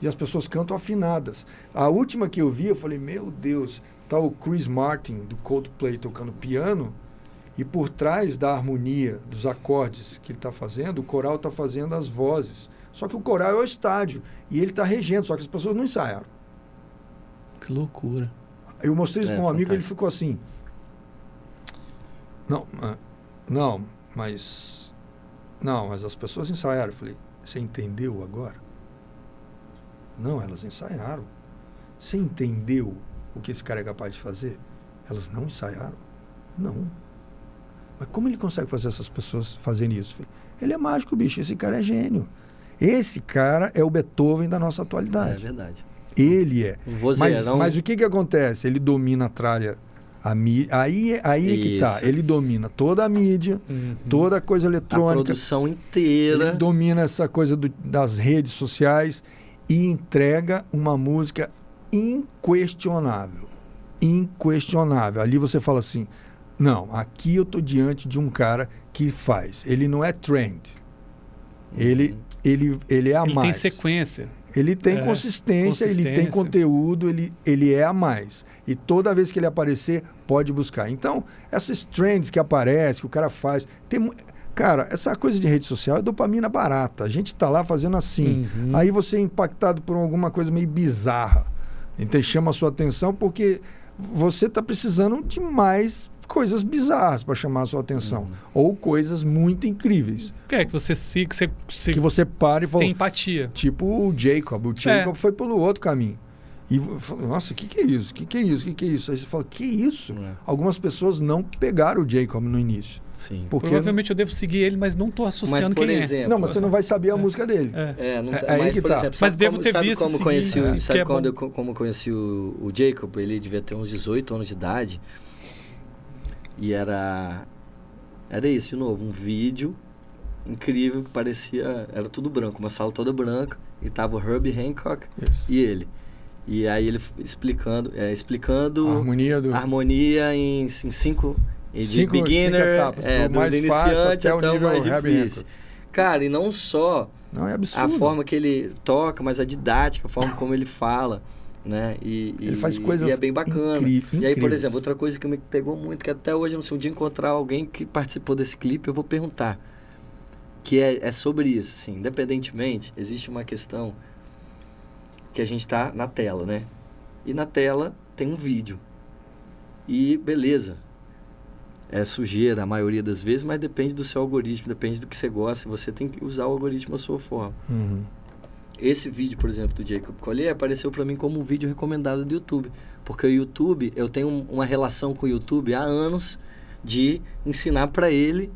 E as pessoas cantam afinadas. A última que eu vi, eu falei, meu Deus, tá o Chris Martin, do Coldplay, tocando piano, e por trás da harmonia, dos acordes que ele está fazendo, o coral está fazendo as vozes. Só que o coral é o estádio, e ele está regendo, só que as pessoas não ensaiaram. Que loucura. Eu mostrei isso para um amigo, ele ficou assim... Não, mas as pessoas ensaiaram. Eu falei, você entendeu agora? Não, elas ensaiaram. Você entendeu o que esse cara é capaz de fazer? Elas não ensaiaram? Não. Mas como ele consegue fazer essas pessoas fazerem isso? Eu falei, ele é mágico, bicho, esse cara é gênio. Esse cara é o Beethoven da nossa atualidade. É verdade. Ele é. Mas o que acontece? Ele domina a tralha... Aí é que tá. Ele domina toda a mídia, toda a coisa eletrônica. A produção inteira. Ele domina essa coisa das redes sociais e entrega uma música inquestionável. Inquestionável. Ali você fala assim, não, aqui eu tô diante de um cara que faz. Ele não é trend. Ele é a mais. Ele tem sequência. Ele tem consistência, ele tem conteúdo, ele é a mais. E toda vez que ele aparecer, pode buscar. Então, essas trends que aparecem, que o cara faz... Cara, essa coisa de rede social é dopamina barata. A gente tá lá fazendo assim. Aí você é impactado por alguma coisa meio bizarra. Então, chama a sua atenção porque você tá precisando de mais coisas bizarras para chamar a sua atenção. Ou coisas muito incríveis. Que você que você pare e fala... Tem empatia. Tipo o Jacob. O Jacob foi pelo outro caminho. E fala, nossa, o que é isso? O que é isso? O que é isso? Aí você fala, que isso? Algumas pessoas não pegaram o Jacob no início. Sim. Porque provavelmente eu devo seguir ele, mas não estou associando quem exemplo, é. Não, mas você não vai saber a música dele. Aí que tá. Exemplo, mas devo ter visto. Como conheci o Jacob? Ele devia ter uns 18 anos de idade. E era isso, de novo, um vídeo incrível que parecia... Era tudo branco, uma sala toda branca. E tava o Herbie Hancock e ele. E aí ele explicando a harmonia em 5 beginner, etapas, do mais iniciante fácil até o nível mais difícil. Cara, e não só é absurdo. A forma que ele toca, mas a didática, a forma como ele fala, né? Ele faz coisas e é bem bacana. Incríveis. E aí, por exemplo, outra coisa que me pegou muito, que até hoje, se um dia encontrar alguém que participou desse clipe, eu vou perguntar. Que é sobre isso, assim, independentemente, existe uma questão que a gente está na tela, né? E na tela tem um vídeo. E beleza. É sujeira a maioria das vezes, mas depende do seu algoritmo, depende do que você gosta. Você tem que usar o algoritmo à sua forma. Esse vídeo, por exemplo, do Jacob Collier apareceu para mim como um vídeo recomendado do YouTube. Porque o YouTube, eu tenho uma relação com o YouTube há anos de ensinar para ele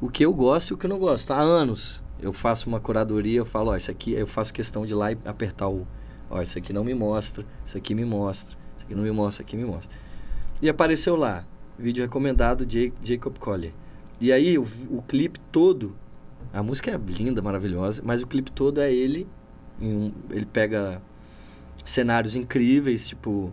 o que eu gosto e o que eu não gosto. Há anos. Eu faço uma curadoria, eu falo, isso aqui, eu faço questão de ir lá e apertar isso aqui não me mostra, isso aqui me mostra, isso aqui não me mostra, isso aqui me mostra. E apareceu lá, vídeo recomendado de Jacob Collier. E aí, o clipe todo, a música é linda, maravilhosa, mas o clipe todo é ele pega cenários incríveis, tipo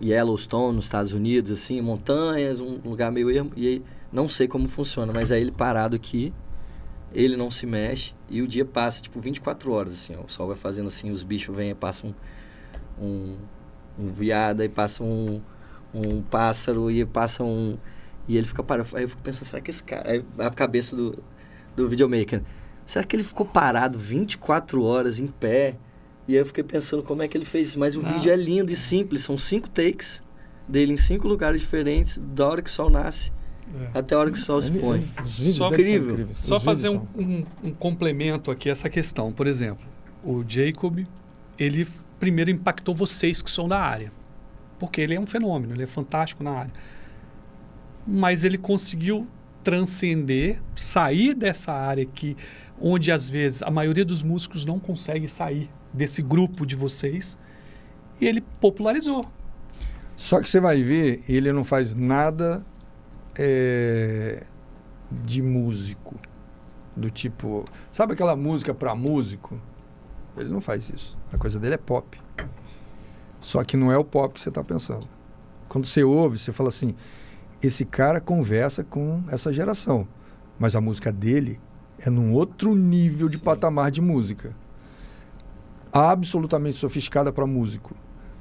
Yellowstone, nos Estados Unidos, assim, montanhas, um lugar meio ermo, e aí, não sei como funciona, mas é ele parado aqui, ele não se mexe, E o dia passa, tipo, 24 horas, assim, ó. O sol vai fazendo assim, os bichos vêm, passa um veado, aí passa um pássaro, e passa e ele fica parado. Aí eu fico pensando, será que esse cara... Aí a cabeça do videomaker, será que ele ficou parado 24 horas em pé? E aí eu fiquei pensando como é que ele fez isso. Mas o vídeo é lindo e simples, são 5 takes dele em 5 lugares diferentes, da hora que o sol nasce até a hora que o sol se põe. Só incrível. Só fazer um complemento aqui a essa questão. Por exemplo, o Jacob, ele primeiro impactou vocês que são da área. Porque ele é um fenômeno, ele é fantástico na área. Mas ele conseguiu transcender, sair dessa área onde às vezes a maioria dos músicos não consegue sair desse grupo de vocês, e ele popularizou. Só que você vai ver, ele não faz nada de músico. Do tipo... Sabe aquela música para músico? Ele não faz isso. A coisa dele é pop. Só que não é o pop que você está pensando. Quando você ouve, você fala assim, esse cara conversa com essa geração. Mas a música dele é num outro nível de patamar de música. Absolutamente sofisticada para músico.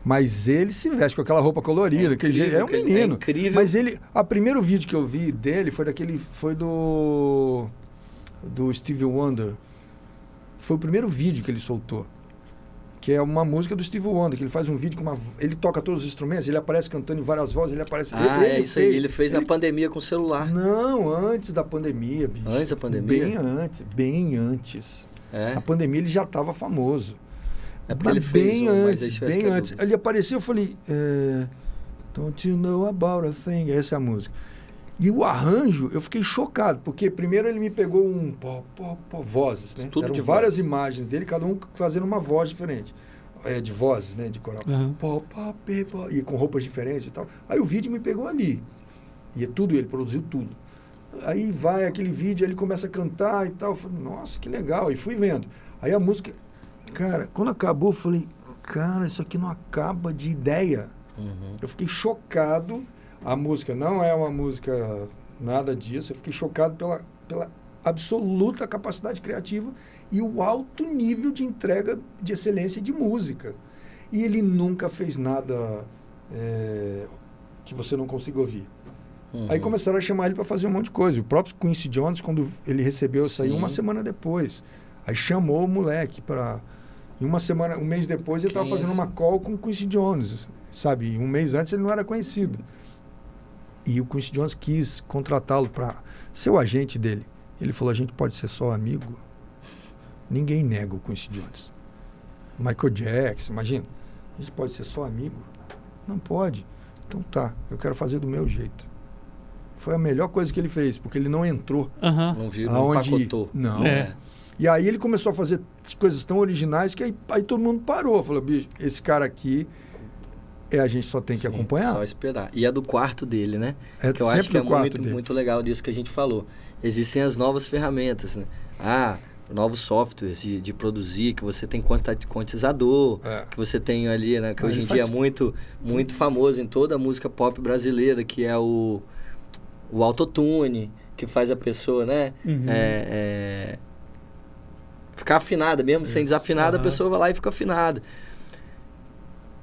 Mas ele se veste com aquela roupa colorida, aquele jeito. É um menino. É incrível. Mas o primeiro vídeo que eu vi dele foi do Stevie Wonder. Foi o primeiro vídeo que ele soltou. Que é uma música do Stevie Wonder, que ele faz um vídeo com ele toca todos os instrumentos, ele aparece cantando em várias vozes, ele aparece... é isso aí, ele fez na pandemia com o celular. Não, antes da pandemia, bicho. Antes da pandemia? Bem antes. É? Na pandemia ele já estava famoso. É porque ele fez bem antes. Ele apareceu, eu falei, Don't you know about a thing? Essa é a música. E o arranjo, eu fiquei chocado, porque primeiro ele me pegou vozes, né? Tudo Eram de várias voz. imagens dele, cada um fazendo uma voz diferente. De vozes, né? De coral. Uhum. E com roupas diferentes e tal. Aí o vídeo me pegou ali. E é tudo, ele produziu tudo. Aí vai aquele vídeo, ele começa a cantar e tal. Eu falei, nossa, que legal. E fui vendo. Aí a música... Cara, quando acabou, eu falei, cara, isso aqui não acaba de ideia. Uhum. Eu fiquei chocado. A música não é uma música nada disso. Eu fiquei chocado pela absoluta capacidade criativa e o alto nível de entrega de excelência de música. E ele nunca fez nada que você não consiga ouvir. Uhum. Aí começaram a chamar ele para fazer um monte de coisa. O próprio Quincy Jones, quando ele recebeu, saiu uma semana depois. Aí chamou o moleque para... E um mês depois, ele estava fazendo uma call com o Quincy Jones, sabe? E um mês antes ele não era conhecido. E o Quincy Jones quis contratá-lo para ser o agente dele. Ele falou, a gente pode ser só amigo? Ninguém nega o Quincy Jones. Michael Jackson, imagina. A gente pode ser só amigo? Não pode. Então tá, eu quero fazer do meu jeito. Foi a melhor coisa que ele fez, porque ele não entrou. Não viu, não empacotou. Não. E aí ele começou a fazer coisas tão originais que aí todo mundo parou. Falou, bicho, esse cara aqui, a gente só tem que acompanhar. Só esperar. E é do quarto dele, né? Que eu acho que é muito legal disso que a gente falou. Existem as novas ferramentas, né? Novos softwares de produzir, que você tem quantizador, que você tem ali, né? Que hoje em dia é muito famoso em toda a música pop brasileira, que é o autotune, que faz a pessoa, né? Uhum. Ficar afinada, mesmo sem desafinada, a pessoa vai lá e fica afinada.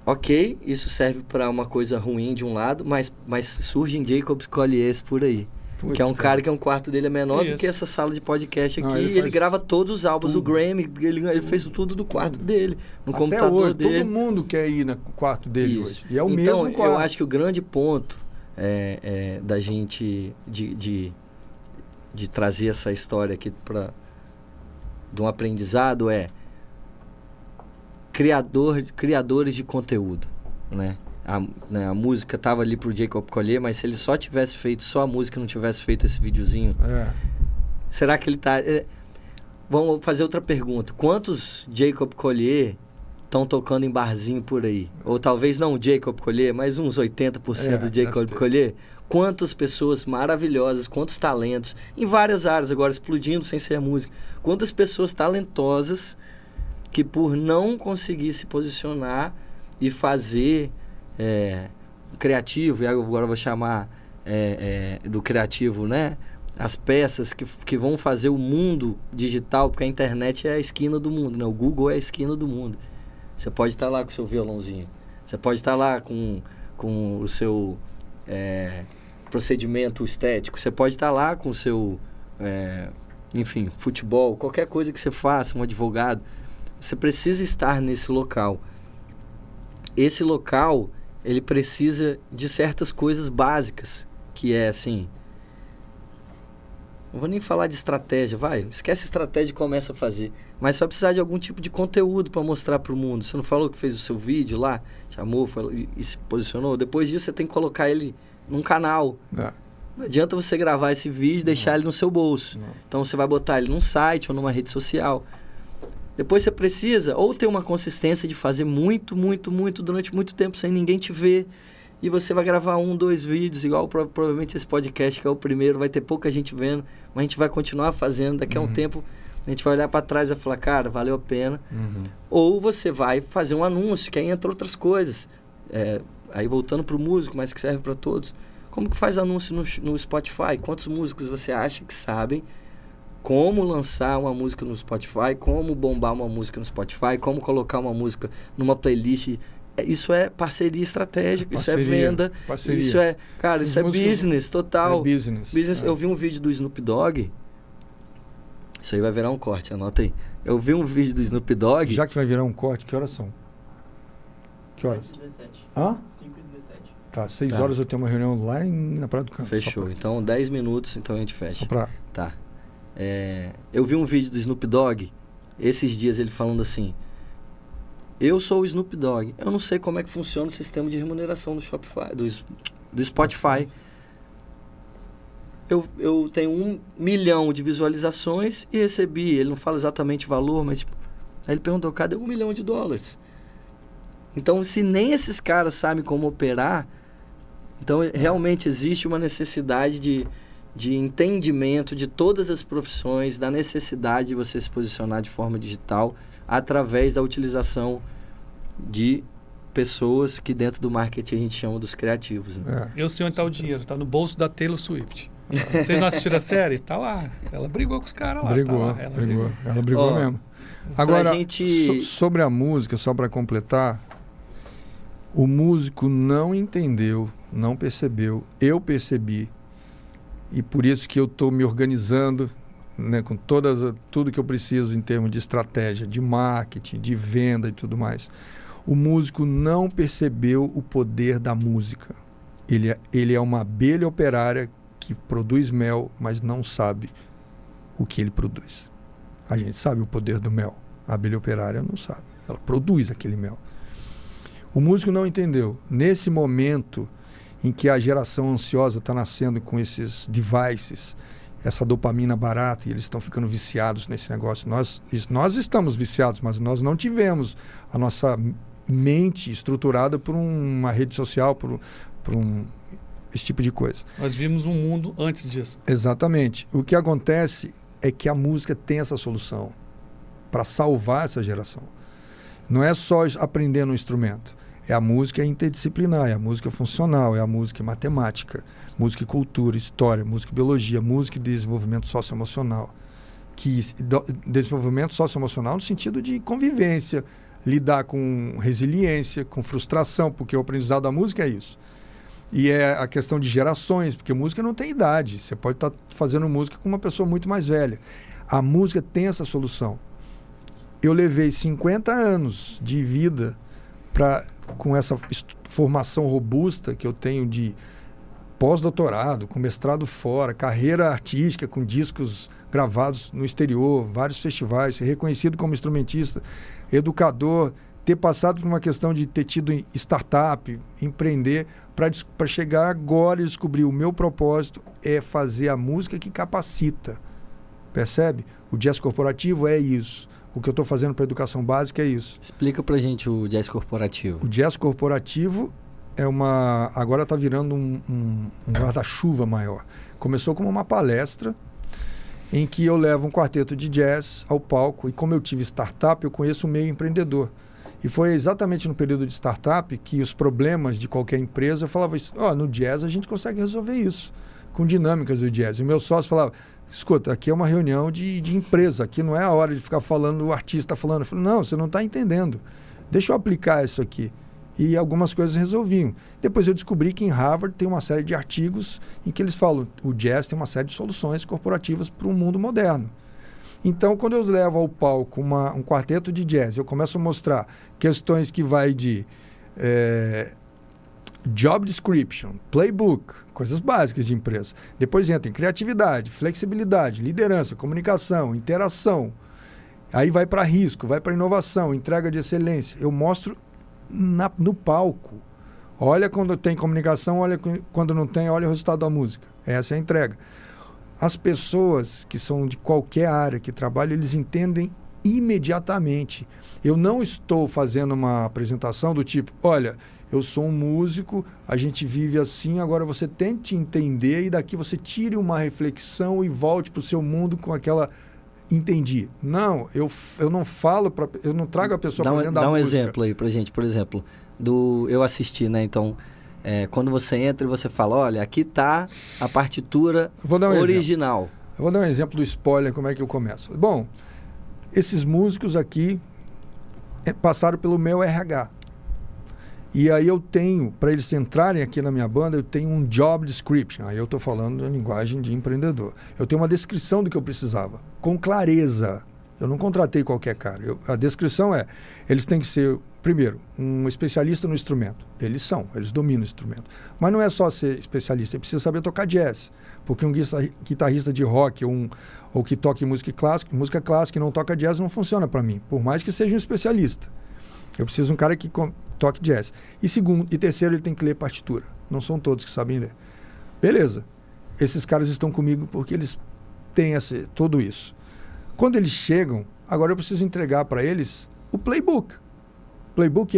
Ok, isso serve para uma coisa ruim de um lado, mas surgem Jacobs Colliers por aí. Que é um cara que o quarto dele é menor do que essa sala de podcast aqui. Ele grava todos os álbuns do Grammy, ele fez tudo do quarto dele, no computador hoje, dele. Todo mundo quer ir no quarto dele hoje. E é o mesmo quarto. Eu acho que o grande ponto da gente de trazer essa história aqui de um aprendizado criadores de conteúdo, né? A música estava ali pro Jacob Collier, mas se ele só tivesse feito só a música e não tivesse feito esse videozinho, será que ele tá... Vamos fazer outra pergunta. Quantos Jacob Collier estão tocando em barzinho por aí? Ou talvez não o Jacob Collier, mas uns 80% do Jacob Collier? Quantas pessoas maravilhosas, quantos talentos, em várias áreas agora, explodindo sem ser a música. Quantas pessoas talentosas que por não conseguir se posicionar e fazer criativo, e agora eu vou chamar do criativo, né? as peças que vão fazer o mundo digital, porque a internet é a esquina do mundo, né? O Google é a esquina do mundo. Você pode estar lá com o seu violãozinho, você pode estar lá com o seu procedimento estético, você pode estar lá com o seu, enfim, futebol, qualquer coisa que você faça, um advogado, você precisa estar nesse local. Esse local, ele precisa de certas coisas básicas, que é assim... Não vou nem falar de estratégia, esquece estratégia e começa a fazer. Mas você vai precisar de algum tipo de conteúdo para mostrar para o mundo. Você não falou que fez o seu vídeo lá, chamou e se posicionou? Depois disso, você tem que colocar ele num canal. Não adianta você gravar esse vídeo e deixar ele no seu bolso. Então, você vai botar ele num site ou numa rede social. Depois, você precisa ou ter uma consistência de fazer muito, muito, muito, durante muito tempo, sem ninguém te ver. E você vai gravar 1, 2 vídeos, igual provavelmente esse podcast, que é o primeiro, vai ter pouca gente vendo, mas a gente vai continuar fazendo. Daqui a um tempo, a gente vai olhar para trás e falar, cara, valeu a pena. Ou você vai fazer um anúncio, que aí entra outras coisas. Aí voltando para o músico, mas que serve para todos. Como que faz anúncio no Spotify? Quantos músicos você acha que sabem como lançar uma música no Spotify, como bombar uma música no Spotify, como colocar uma música numa playlist? Isso é parceria estratégica, isso é venda, isso é... Cara, isso é business total. É business. Eu vi um vídeo do Snoop Dogg, isso aí vai virar um corte, anota aí. Eu vi um vídeo do Snoop Dogg... Já que vai virar um corte, que horas são? Que horas? 5h17. Hã? 5h17. Tá, 6 horas eu tenho uma reunião lá na Praia do Campo. Fechou, então 10 minutos, então a gente fecha. Só pra... Tá. Eu vi um vídeo do Snoop Dogg, esses dias ele falando assim... Eu sou o Snoop Dogg. Eu não sei como é que funciona o sistema de remuneração do Shopify, do Spotify. Eu tenho 1 milhão de visualizações e recebi. Ele não fala exatamente o valor, mas... Aí ele perguntou, cadê $1 milhão? Então, se nem esses caras sabem como operar, então realmente existe uma necessidade de entendimento de todas as profissões, da necessidade de você se posicionar de forma digital através da utilização de pessoas que dentro do marketing a gente chama dos criativos. Né? Eu sei onde está o dinheiro, está no bolso da Taylor Swift. Vocês não assistiram a série? Tá lá. Ela brigou com os caras lá. Ela brigou mesmo. Agora, sobre a música, só para completar, o músico não entendeu, não percebeu, eu percebi, e por isso que eu estou me organizando, né, com tudo que eu preciso em termos de estratégia, de marketing, de venda e tudo mais. O músico não percebeu o poder da música. Ele é uma abelha operária que produz mel, mas não sabe o que ele produz. A gente sabe o poder do mel. A abelha operária não sabe. Ela produz aquele mel. O músico não entendeu. Nesse momento em que a geração ansiosa está nascendo com esses devices, essa dopamina barata, e eles estão ficando viciados nesse negócio. Nós estamos viciados, mas nós não tivemos a nossa mente estruturada por uma rede social, por esse tipo de coisa. Nós vimos um mundo antes disso. Exatamente. O que acontece é que a música tem essa solução para salvar essa geração. Não é só aprender um instrumento. É a música interdisciplinar, é a música funcional, é a música matemática, música e cultura, história, música e biologia, música e desenvolvimento socioemocional. Desenvolvimento socioemocional no sentido de convivência, lidar com resiliência, com frustração, porque o aprendizado da música é isso. E é a questão de gerações, porque música não tem idade. Você pode estar fazendo música com uma pessoa muito mais velha. A música tem essa solução. Eu levei 50 anos de vida com essa formação robusta que eu tenho de pós-doutorado, com mestrado fora, carreira artística, com discos gravados no exterior, vários festivais, ser reconhecido como instrumentista, educador, ter passado por uma questão de ter tido startup, empreender, para chegar agora e descobrir o meu propósito é fazer a música que capacita. Percebe? O jazz corporativo é isso. O que eu estou fazendo para a educação básica é isso. Explica para a gente o jazz corporativo. O jazz corporativo agora está virando um guarda-chuva maior. Começou como uma palestra em que eu levo um quarteto de jazz ao palco, e como eu tive startup, eu conheço o meio empreendedor. E foi exatamente no período de startup que os problemas de qualquer empresa, eu falava isso, no jazz a gente consegue resolver isso. com dinâmicas do jazz. O meu sócio falava, escuta, aqui é uma reunião de empresa, aqui não é a hora de ficar falando, o artista falando. Eu falei, não, você não está entendendo. Deixa eu aplicar isso aqui. E algumas coisas resolviam. Depois eu descobri que em Harvard tem uma série de artigos em que eles falam o jazz tem uma série de soluções corporativas para o mundo moderno. Então, quando eu levo ao palco um quarteto de jazz, eu começo a mostrar questões que vai de job description, playbook, coisas básicas de empresa. Depois entra em criatividade, flexibilidade, liderança, comunicação, interação. Aí vai para risco, vai para inovação, entrega de excelência. Eu mostro no palco. Olha quando tem comunicação, olha quando não tem, olha o resultado da música. Essa é a entrega. As pessoas que são de qualquer área que trabalham, eles entendem imediatamente. Eu não estou fazendo uma apresentação do tipo, olha, eu sou um músico, a gente vive assim, agora você tente entender e daqui você tire uma reflexão e volte para o seu mundo com aquela... Entendi. Não, eu não falo, eu não trago a pessoa para dentro da música. Dá um exemplo aí pra gente, por exemplo, eu assisti, né, então, quando você entra e você fala, olha, aqui está a partitura original. Eu vou dar um exemplo do spoiler, como é que eu começo. Bom, esses músicos aqui passaram pelo meu RH. E aí eu tenho, para eles entrarem aqui na minha banda, eu tenho um job description. Aí eu estou falando na linguagem de empreendedor. Eu tenho uma descrição do que eu precisava, com clareza. Eu não contratei qualquer cara. A descrição eles têm que ser, primeiro, um especialista no instrumento. Eles dominam o instrumento. Mas não é só ser especialista, ele precisa saber tocar jazz. Porque um guitarrista de rock ou que toque música clássica e não toca jazz não funciona para mim, por mais que seja um especialista. Eu preciso de um cara que toque jazz. E terceiro, ele tem que ler partitura. Não são todos que sabem ler. Beleza. Esses caras estão comigo porque eles têm tudo isso. Quando eles chegam, agora eu preciso entregar para eles o playbook. Playbook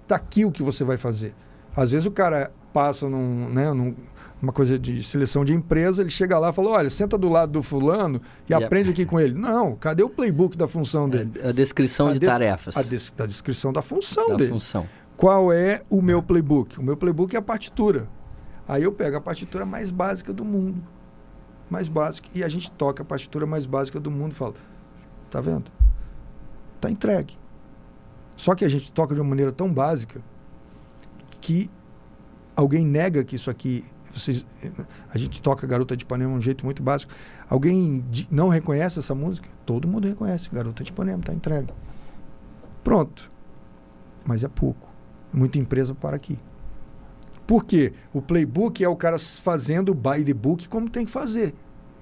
tá aqui o que você vai fazer. Às vezes o cara passa numa coisa de seleção de empresa, ele chega lá e fala, olha, senta do lado do fulano e aprende aqui com ele. Não, cadê o playbook da função dele? A descrição de tarefas. A descrição da função dele. Função. Qual é o meu playbook? O meu playbook é a partitura. Aí eu pego a partitura mais básica do mundo. Mais básica. E a gente toca a partitura mais básica do mundo e fala, tá vendo? Tá entregue. Só que a gente toca de uma maneira tão básica que alguém nega que isso aqui... a gente toca Garota de Ipanema de um jeito muito básico. Alguém não reconhece essa música? Todo mundo reconhece. Garota de Ipanema, tá entregue. Pronto. Mas é pouco. Muita empresa para aqui. Por quê? O playbook é o cara fazendo by the book como tem que fazer.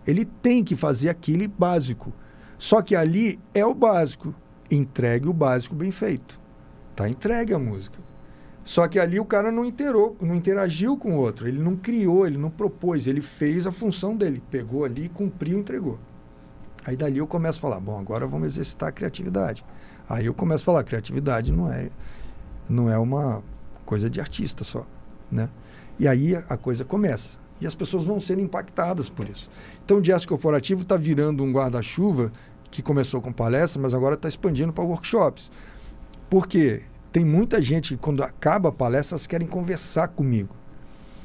Ele tem que fazer aquele básico. Só que ali é o básico. Entregue o básico bem feito. Tá entregue a música. Só que ali o cara não interagiu com o outro. Ele não criou, ele não propôs. Ele fez a função dele. Pegou ali, cumpriu, entregou. Aí dali eu começo a falar, bom, agora vamos exercitar a criatividade. Aí eu começo a falar, criatividade não é uma coisa de artista só, né? E aí a coisa começa. E as pessoas vão sendo impactadas por isso. Então o jazz corporativo está virando um guarda-chuva que começou com palestra, mas agora está expandindo para workshops. Por quê? Tem muita gente que quando acaba a palestra, elas querem conversar comigo.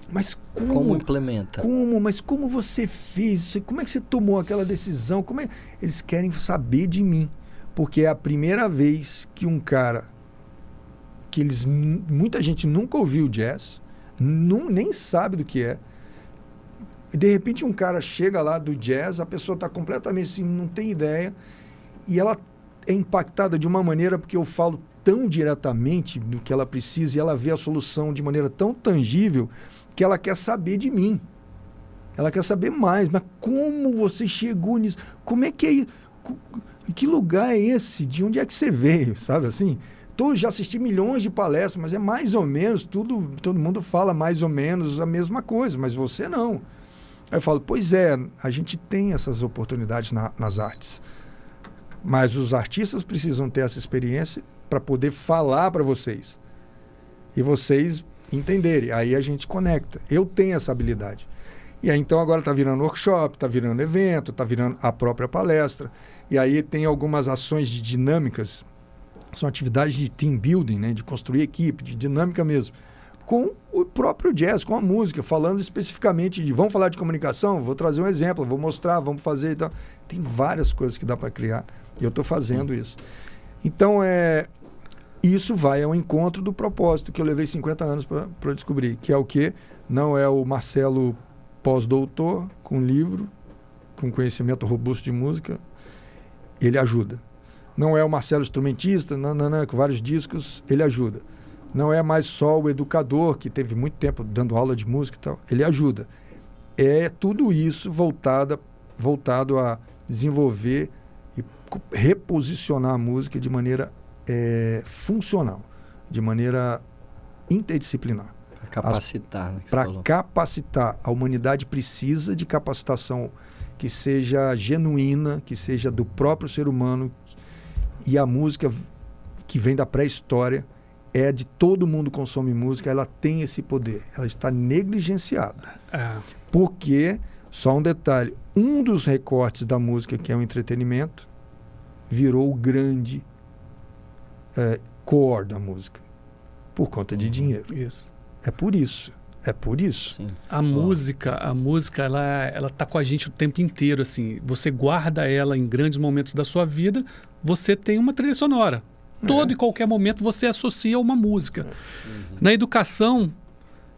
Mas como implementa? Mas como você fez? Como é que você tomou aquela decisão? Eles querem saber de mim. Porque é a primeira vez que um cara... muita gente nunca ouviu jazz, nem sabe do que é. E de repente um cara chega lá do jazz, a pessoa está completamente assim, não tem ideia, e ela é impactada de uma maneira porque eu falo tão diretamente do que ela precisa e ela vê a solução de maneira tão tangível que ela quer saber de mim. Ela quer saber mais, mas como você chegou nisso? Como é que é isso? Que lugar é esse? De onde é que você veio? Sabe assim? Já assisti milhões de palestras, mas é mais ou menos, todo mundo fala mais ou menos a mesma coisa, mas você não. Aí eu falo, pois é, a gente tem essas oportunidades nas artes, mas os artistas precisam ter essa experiência para poder falar para vocês e vocês entenderem. Aí a gente conecta. Eu tenho essa habilidade. E aí então agora está virando workshop, está virando evento, está virando a própria palestra. E aí tem algumas ações de dinâmicas. São atividades de team building, né? De construir equipe, de dinâmica mesmo. com o próprio jazz, com a música, falando especificamente de, vamos falar de comunicação, vou trazer um exemplo, vou mostrar, vamos fazer e tal. Tem várias coisas que dá para criar e eu estou fazendo isso. Então, isso vai ao encontro do propósito que eu levei 50 anos para descobrir, que é o quê? Não é o Marcelo pós-doutor, com livro, com conhecimento robusto de música, ele ajuda. Não é o Marcelo instrumentista, com vários discos, ele ajuda. Não é mais só o educador, que teve muito tempo dando aula de música e tal, ele ajuda. É tudo isso voltado a desenvolver e reposicionar a música de maneira funcional, de maneira interdisciplinar. Para capacitar. Para capacitar. A humanidade precisa de capacitação que seja genuína, que seja do próprio ser humano, e a música que vem da pré-história de todo mundo consome música, ela tem esse poder, ela está negligenciada. Porque, só um detalhe, um dos recortes da música, que é o entretenimento, virou o grande core da música, por conta de dinheiro. Isso. É por isso. Sim. A música, ela tá com a gente o tempo inteiro, assim. Você guarda ela em grandes momentos da sua vida, você tem uma trilha sonora. Todo e qualquer momento você associa uma música. Na educação,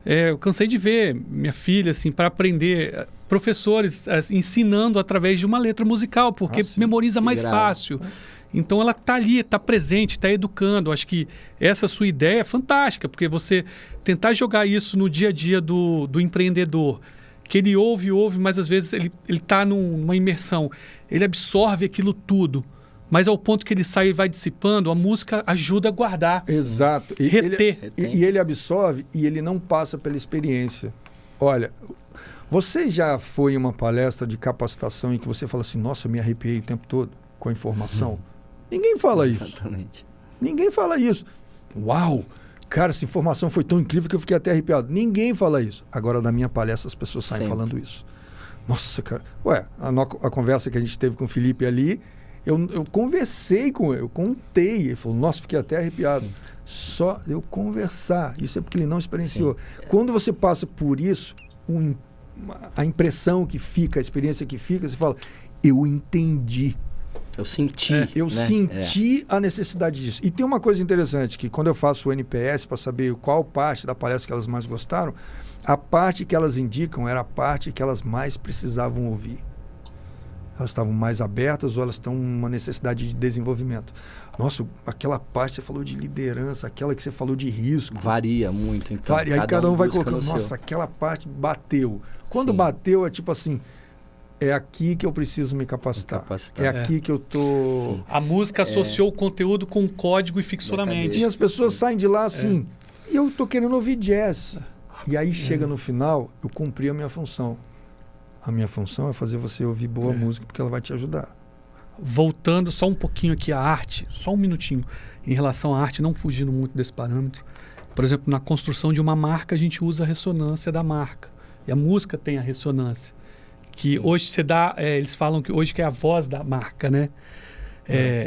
eu cansei de ver minha filha, assim, para aprender, professores ensinando através de uma letra musical, porque memoriza mais fácil. Então ela está ali, está presente, está educando. Acho que essa sua ideia é fantástica, porque você tentar jogar isso no dia a dia do empreendedor, que ele ouve, mas às vezes ele está numa imersão, ele absorve aquilo tudo, mas ao ponto que ele sai e vai dissipando, a música ajuda a guardar. Exato. Reter. E ele absorve e ele não passa pela experiência. Olha, você já foi em uma palestra de capacitação em que você fala assim, nossa, eu me arrepiei o tempo todo com a informação? Ninguém fala isso. Exatamente. Ninguém fala isso. Uau! Cara, essa informação foi tão incrível que eu fiquei até arrepiado. Ninguém fala isso. Agora, na minha palestra, as pessoas saem falando isso. Nossa, cara. Ué, a conversa que a gente teve com o Felipe ali, eu conversei com ele, eu contei. Ele falou, nossa, fiquei até arrepiado. Sim. Só eu conversar. Isso é porque ele não experienciou. Sim. Quando você passa por isso, a impressão que fica, a experiência que fica, você fala, eu entendi. Eu senti. Eu senti a necessidade disso. E tem uma coisa interessante, que quando eu faço o NPS para saber qual parte da palestra que elas mais gostaram, a parte que elas indicam era a parte que elas mais precisavam ouvir. Elas estavam mais abertas ou elas estão uma necessidade de desenvolvimento. Nossa, aquela parte que você falou de liderança, aquela que você falou de risco. Varia muito, então. Varia, aí cada um vai colocando, nossa, aquela parte bateu. Quando bateu, é tipo assim, é aqui que eu preciso me capacitar. É aqui que eu tô... Sim. A música associou o conteúdo com código e fixou na mente. E as pessoas saem de lá assim, e eu tô querendo ouvir jazz. E aí chega no final, eu cumpri a minha função. A minha função é fazer você ouvir boa música, porque ela vai te ajudar. Voltando só um pouquinho aqui à arte, só um minutinho, em relação à arte, não fugindo muito desse parâmetro. Por exemplo, na construção de uma marca, a gente usa a ressonância da marca. E a música tem a ressonância. Que hoje você dá, eles falam que hoje que é a voz da marca, né?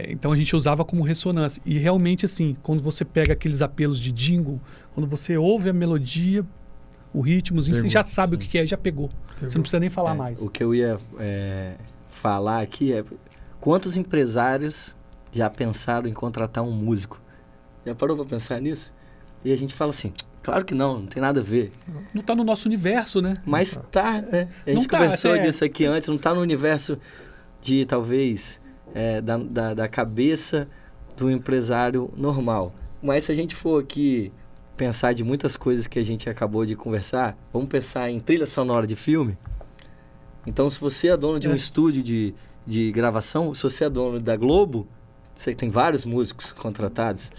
Então a gente usava como ressonância. E realmente, assim, quando você pega aqueles apelos de jingle, quando você ouve a melodia, o ritmo, você já sabe o que é, já pegou. Você não precisa nem falar mais. O que eu ia falar aqui é quantos empresários já pensaram em contratar um músico? Já parou para pensar nisso? E a gente fala assim, claro que não tem nada a ver. Não está no nosso universo, né? Mas tá, A gente conversou disso aqui antes, não está no universo de, talvez, da cabeça do empresário normal. Mas se a gente for aqui pensar de muitas coisas que a gente acabou de conversar, vamos pensar em trilha sonora de filme. Então, se você é dono de um estúdio de gravação, se você é dono da Globo, você tem vários músicos contratados.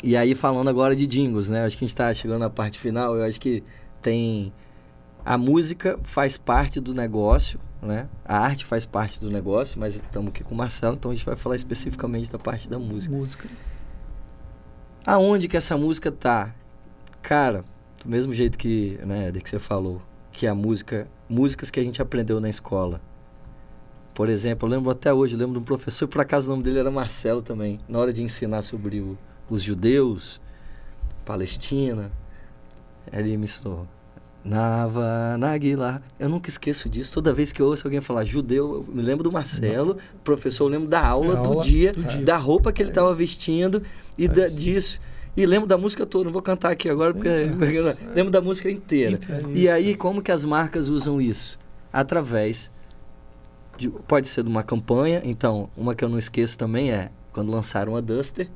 E aí, falando agora de jingles, né? Acho que a gente está chegando na parte final. Eu acho que a música faz parte do negócio, né? A arte faz parte do negócio, mas estamos aqui com o Marcelo, então a gente vai falar especificamente da parte da música. Aonde que essa música tá? Cara, do mesmo jeito que, né, que você falou, que a músicas que a gente aprendeu na escola. Por exemplo, eu lembro até hoje, de um professor, por acaso o nome dele era Marcelo também, na hora de ensinar sobre os judeus, Palestina, Ele me ensinou. Nava, Naguila. Eu nunca esqueço disso. Toda vez que eu ouço alguém falar judeu, eu me lembro do Marcelo, professor, eu lembro da aula, do dia, da roupa que ele estava vestindo e disso. E lembro da música toda, não vou cantar aqui agora, porque lembro da música inteira. E aí, como que as marcas usam isso? Através pode ser de uma campanha. Então, uma que eu não esqueço também é quando lançaram a Duster,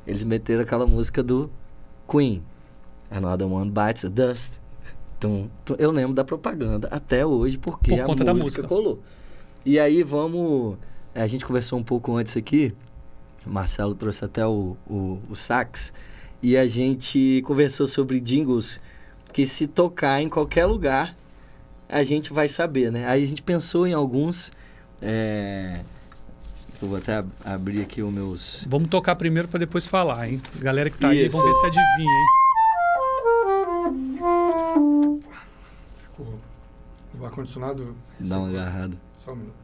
eles meteram aquela música do Queen, Another One Bites the Dust. Então, eu lembro da propaganda até hoje, porque a música colou. E aí a gente conversou um pouco antes aqui, o Marcelo trouxe até o sax, e a gente conversou sobre jingles que, se tocar em qualquer lugar, a gente vai saber, né? Aí a gente pensou em alguns. Eu vou até abrir aqui os meus... Vamos tocar primeiro para depois falar, hein? Galera que tá aí, vamos ver se adivinha, hein? Ficou o ar-condicionado... Dá uma agarrada. Só um minuto.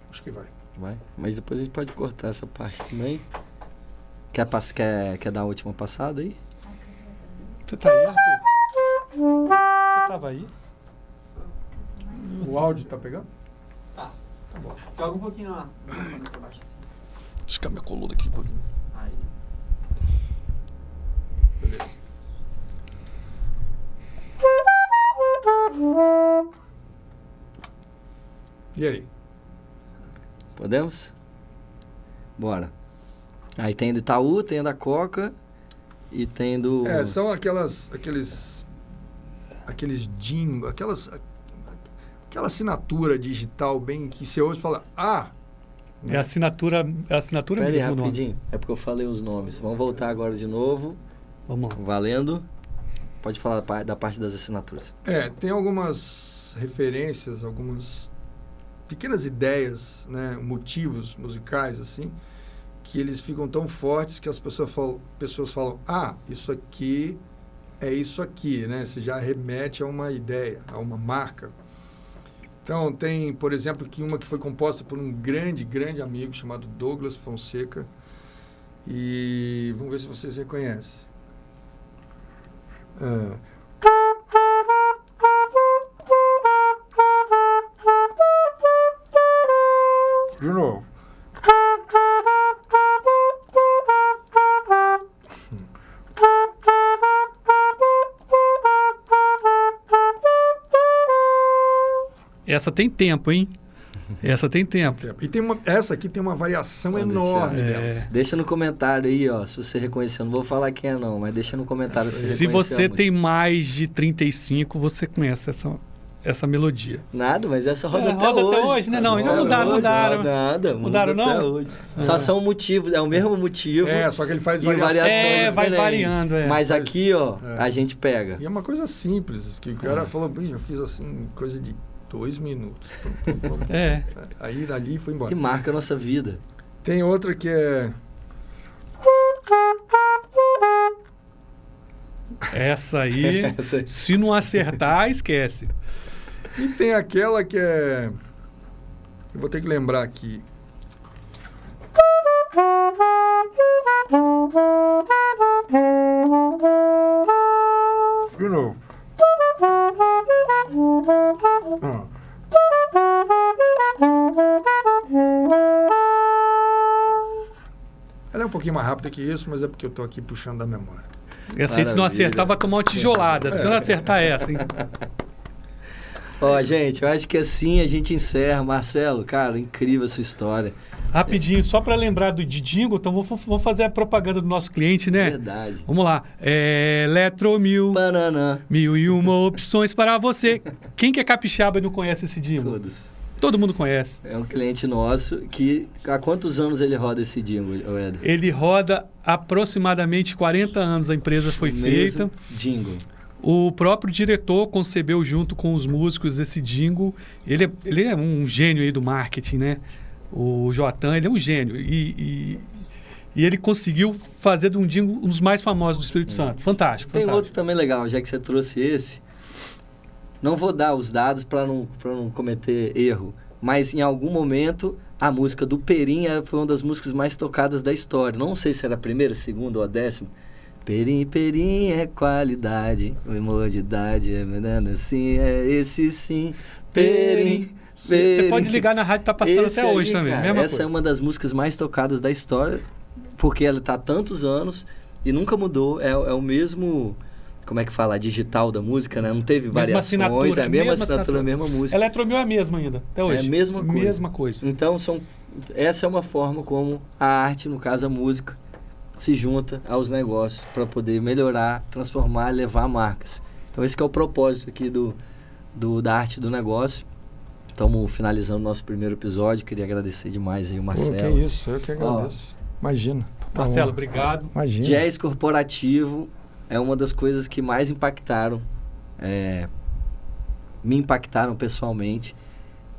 Acho que vai. Vai? Mas depois a gente pode cortar essa parte também. Quer dar a última passada aí? Você tá aí, Arthur? Você tava aí? O áudio tá pegando? Tá bom. Joga um pouquinho lá. Deixa eu minha coluna aqui um pouquinho. Aí. Beleza. E aí? Podemos? Bora. Aí tem do Itaú, tem da Coca e tem do... São aqueles jingles, aquela assinatura digital bem que você ouve e fala, É a assinatura Pera aí, mesmo, rapidinho. É porque eu falei os nomes. Vamos voltar agora de novo. Vamos lá. Valendo. Pode falar da parte das assinaturas. tem algumas referências, algumas pequenas ideias, né, motivos musicais, assim, que eles ficam tão fortes que as pessoas falam, isso aqui é isso aqui, né? Você já remete a uma ideia, a uma marca. Então, tem, por exemplo, uma que foi composta por um grande, grande amigo chamado Douglas Fonseca. E vamos ver se vocês reconhecem. De novo. Essa tem tempo, hein? Essa tem tempo. E essa aqui tem uma variação enorme dela. Deixa no comentário aí, ó, se você reconheceu. Não vou falar quem é não, mas deixa no comentário se você tem mais de 35, você conhece essa melodia. Nada, mas essa roda até hoje, né? Não, então mudaram. Nada, mudaram não? Até hoje. Só são motivos, é o mesmo motivo. Só que ele faz variação. Vai variando. Mas aqui, ó, a gente pega. E é uma coisa simples, que o cara falou, eu fiz assim, coisa de 2 minutos. Aí dali foi embora. Que marca a nossa vida. Tem outra que é... Essa aí, se não acertar, esquece. E tem aquela que é... Eu vou ter que lembrar aqui. De novo. Ela é um pouquinho mais rápida que isso, mas é porque eu tô aqui puxando da memória. Essa aí, se não acertar, vai tomar uma tijolada. Se não acertar essa, hein? Ó, gente, eu acho que assim a gente encerra. Marcelo, cara, incrível a sua história. Rapidinho, só para lembrar do jingle, então vou fazer a propaganda do nosso cliente, né? Verdade. Vamos lá. Eletromil. Banana. 1001 opções para você. Quem que é capixaba e não conhece esse jingle? Todos. Todo mundo conhece. É um cliente nosso que... Há quantos anos ele roda esse jingle, Éder? Ele roda aproximadamente 40 anos. A empresa foi feita. Jingle. O próprio diretor concebeu junto com os músicos esse jingle. Ele é um gênio aí do marketing, né? O Joatan, ele é um gênio. E ele conseguiu fazer de um jingle um dos mais famosos do Espírito Santo. Fantástico. Tem outro também legal, já que você trouxe esse. Não vou dar os dados para não cometer erro, mas em algum momento a música do Perim foi uma das músicas mais tocadas da história. Não sei se era a primeira, segunda ou a 10ª. Perim, Perim é qualidade, comodidade, assim, é esse sim. Perim, Perim. Você pode ligar na rádio, tá passando até hoje também. Cara, mesma essa coisa. é uma das músicas mais tocadas da história, porque ela tá há tantos anos e nunca mudou. É o mesmo, como é que fala, digital da música, né? Não teve variações, é a mesma assinatura, a mesma música. Eletromil é a mesma ainda, até hoje. É a mesma coisa. Mesma coisa. Então, essa é uma forma como a arte, no caso a música, se junta aos negócios para poder melhorar, transformar, levar marcas. Então esse que é o propósito aqui da arte do negócio. Estamos finalizando o nosso primeiro episódio. Queria agradecer demais aí o Marcelo. Pô, que isso, eu que agradeço. Imagina. Tá Marcelo, bom. obrigado. Imagina. Jazz corporativo é uma das coisas que mais impactaram, me impactaram pessoalmente,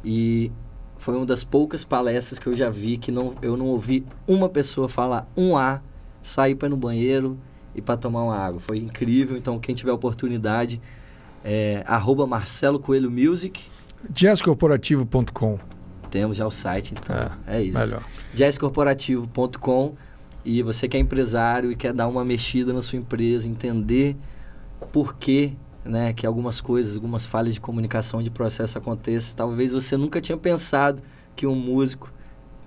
e foi uma das poucas palestras que eu já vi que eu não ouvi uma pessoa falar um A, sair para ir no banheiro e para tomar uma água. Foi incrível. Então, quem tiver oportunidade, @Marcelo Coelho Music. Jazzcorporativo.com. Temos já o site, então é isso. Melhor. Jazzcorporativo.com. E você que é empresário e quer dar uma mexida na sua empresa, entender por quê, né, que algumas coisas, algumas falhas de comunicação, de processo aconteçam. Talvez você nunca tinha pensado que um músico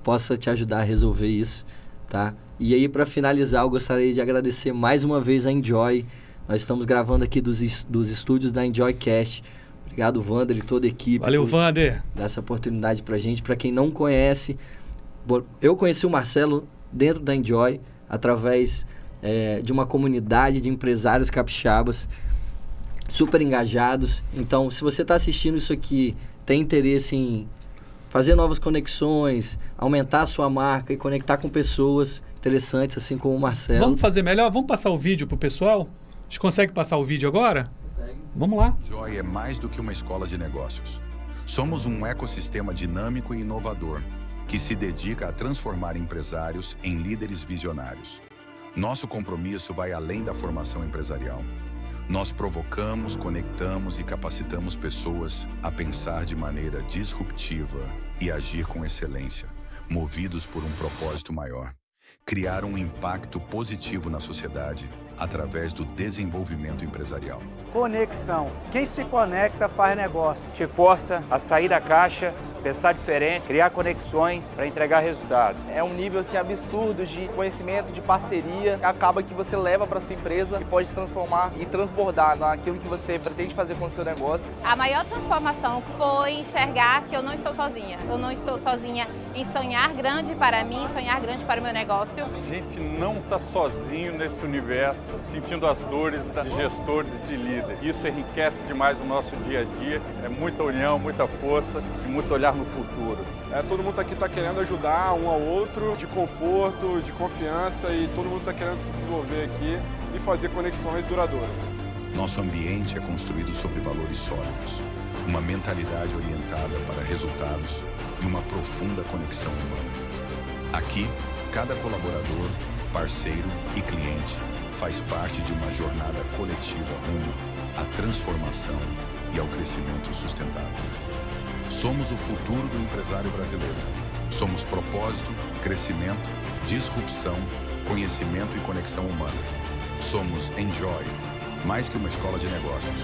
possa te ajudar a resolver isso, tá? E aí, para finalizar, eu gostaria de agradecer mais uma vez a Enjoy. Nós estamos gravando aqui dos estúdios da Enjoycast. Obrigado, Wander e toda a equipe. Valeu, Wander. Dar essa oportunidade pra gente. Para quem não conhece, eu conheci o Marcelo dentro da Enjoy, através de uma comunidade de empresários capixabas super engajados. Então, se você está assistindo isso aqui, tem interesse em fazer novas conexões, aumentar a sua marca e conectar com pessoas interessantes, assim como o Marcelo. Vamos fazer melhor? Vamos passar o vídeo pro pessoal? A gente consegue passar o vídeo agora? Consegue. Vamos lá. Enjoy é mais do que uma escola de negócios. Somos um ecossistema dinâmico e inovador que se dedica a transformar empresários em líderes visionários. Nosso compromisso vai além da formação empresarial. Nós provocamos, conectamos e capacitamos pessoas a pensar de maneira disruptiva e agir com excelência, movidos por um propósito maior. Criar um impacto positivo na sociedade através do desenvolvimento empresarial. Conexão. Quem se conecta faz negócio. Te força a sair da caixa, pensar diferente, criar conexões para entregar resultado. É um nível assim, absurdo de conhecimento, de parceria, que acaba que você leva para sua empresa e pode transformar e transbordar naquilo que você pretende fazer com o seu negócio. A maior transformação foi enxergar que eu não estou sozinha. Eu não estou sozinha em sonhar grande para mim, sonhar grande para o meu negócio. A gente não está sozinho nesse universo, sentindo as dores de gestores, de líderes. Isso enriquece demais o nosso dia a dia. É muita união, muita força e muito olhar no futuro. Todo mundo aqui está querendo ajudar um ao outro, de conforto, de confiança, e todo mundo está querendo se desenvolver aqui e fazer conexões duradouras. Nosso ambiente é construído sobre valores sólidos, uma mentalidade orientada para resultados e uma profunda conexão humana. Aqui, cada colaborador, parceiro e cliente faz parte de uma jornada coletiva rumo à transformação e ao crescimento sustentável. Somos o futuro do empresário brasileiro. Somos propósito, crescimento, disrupção, conhecimento e conexão humana. Somos Enjoy, mais que uma escola de negócios.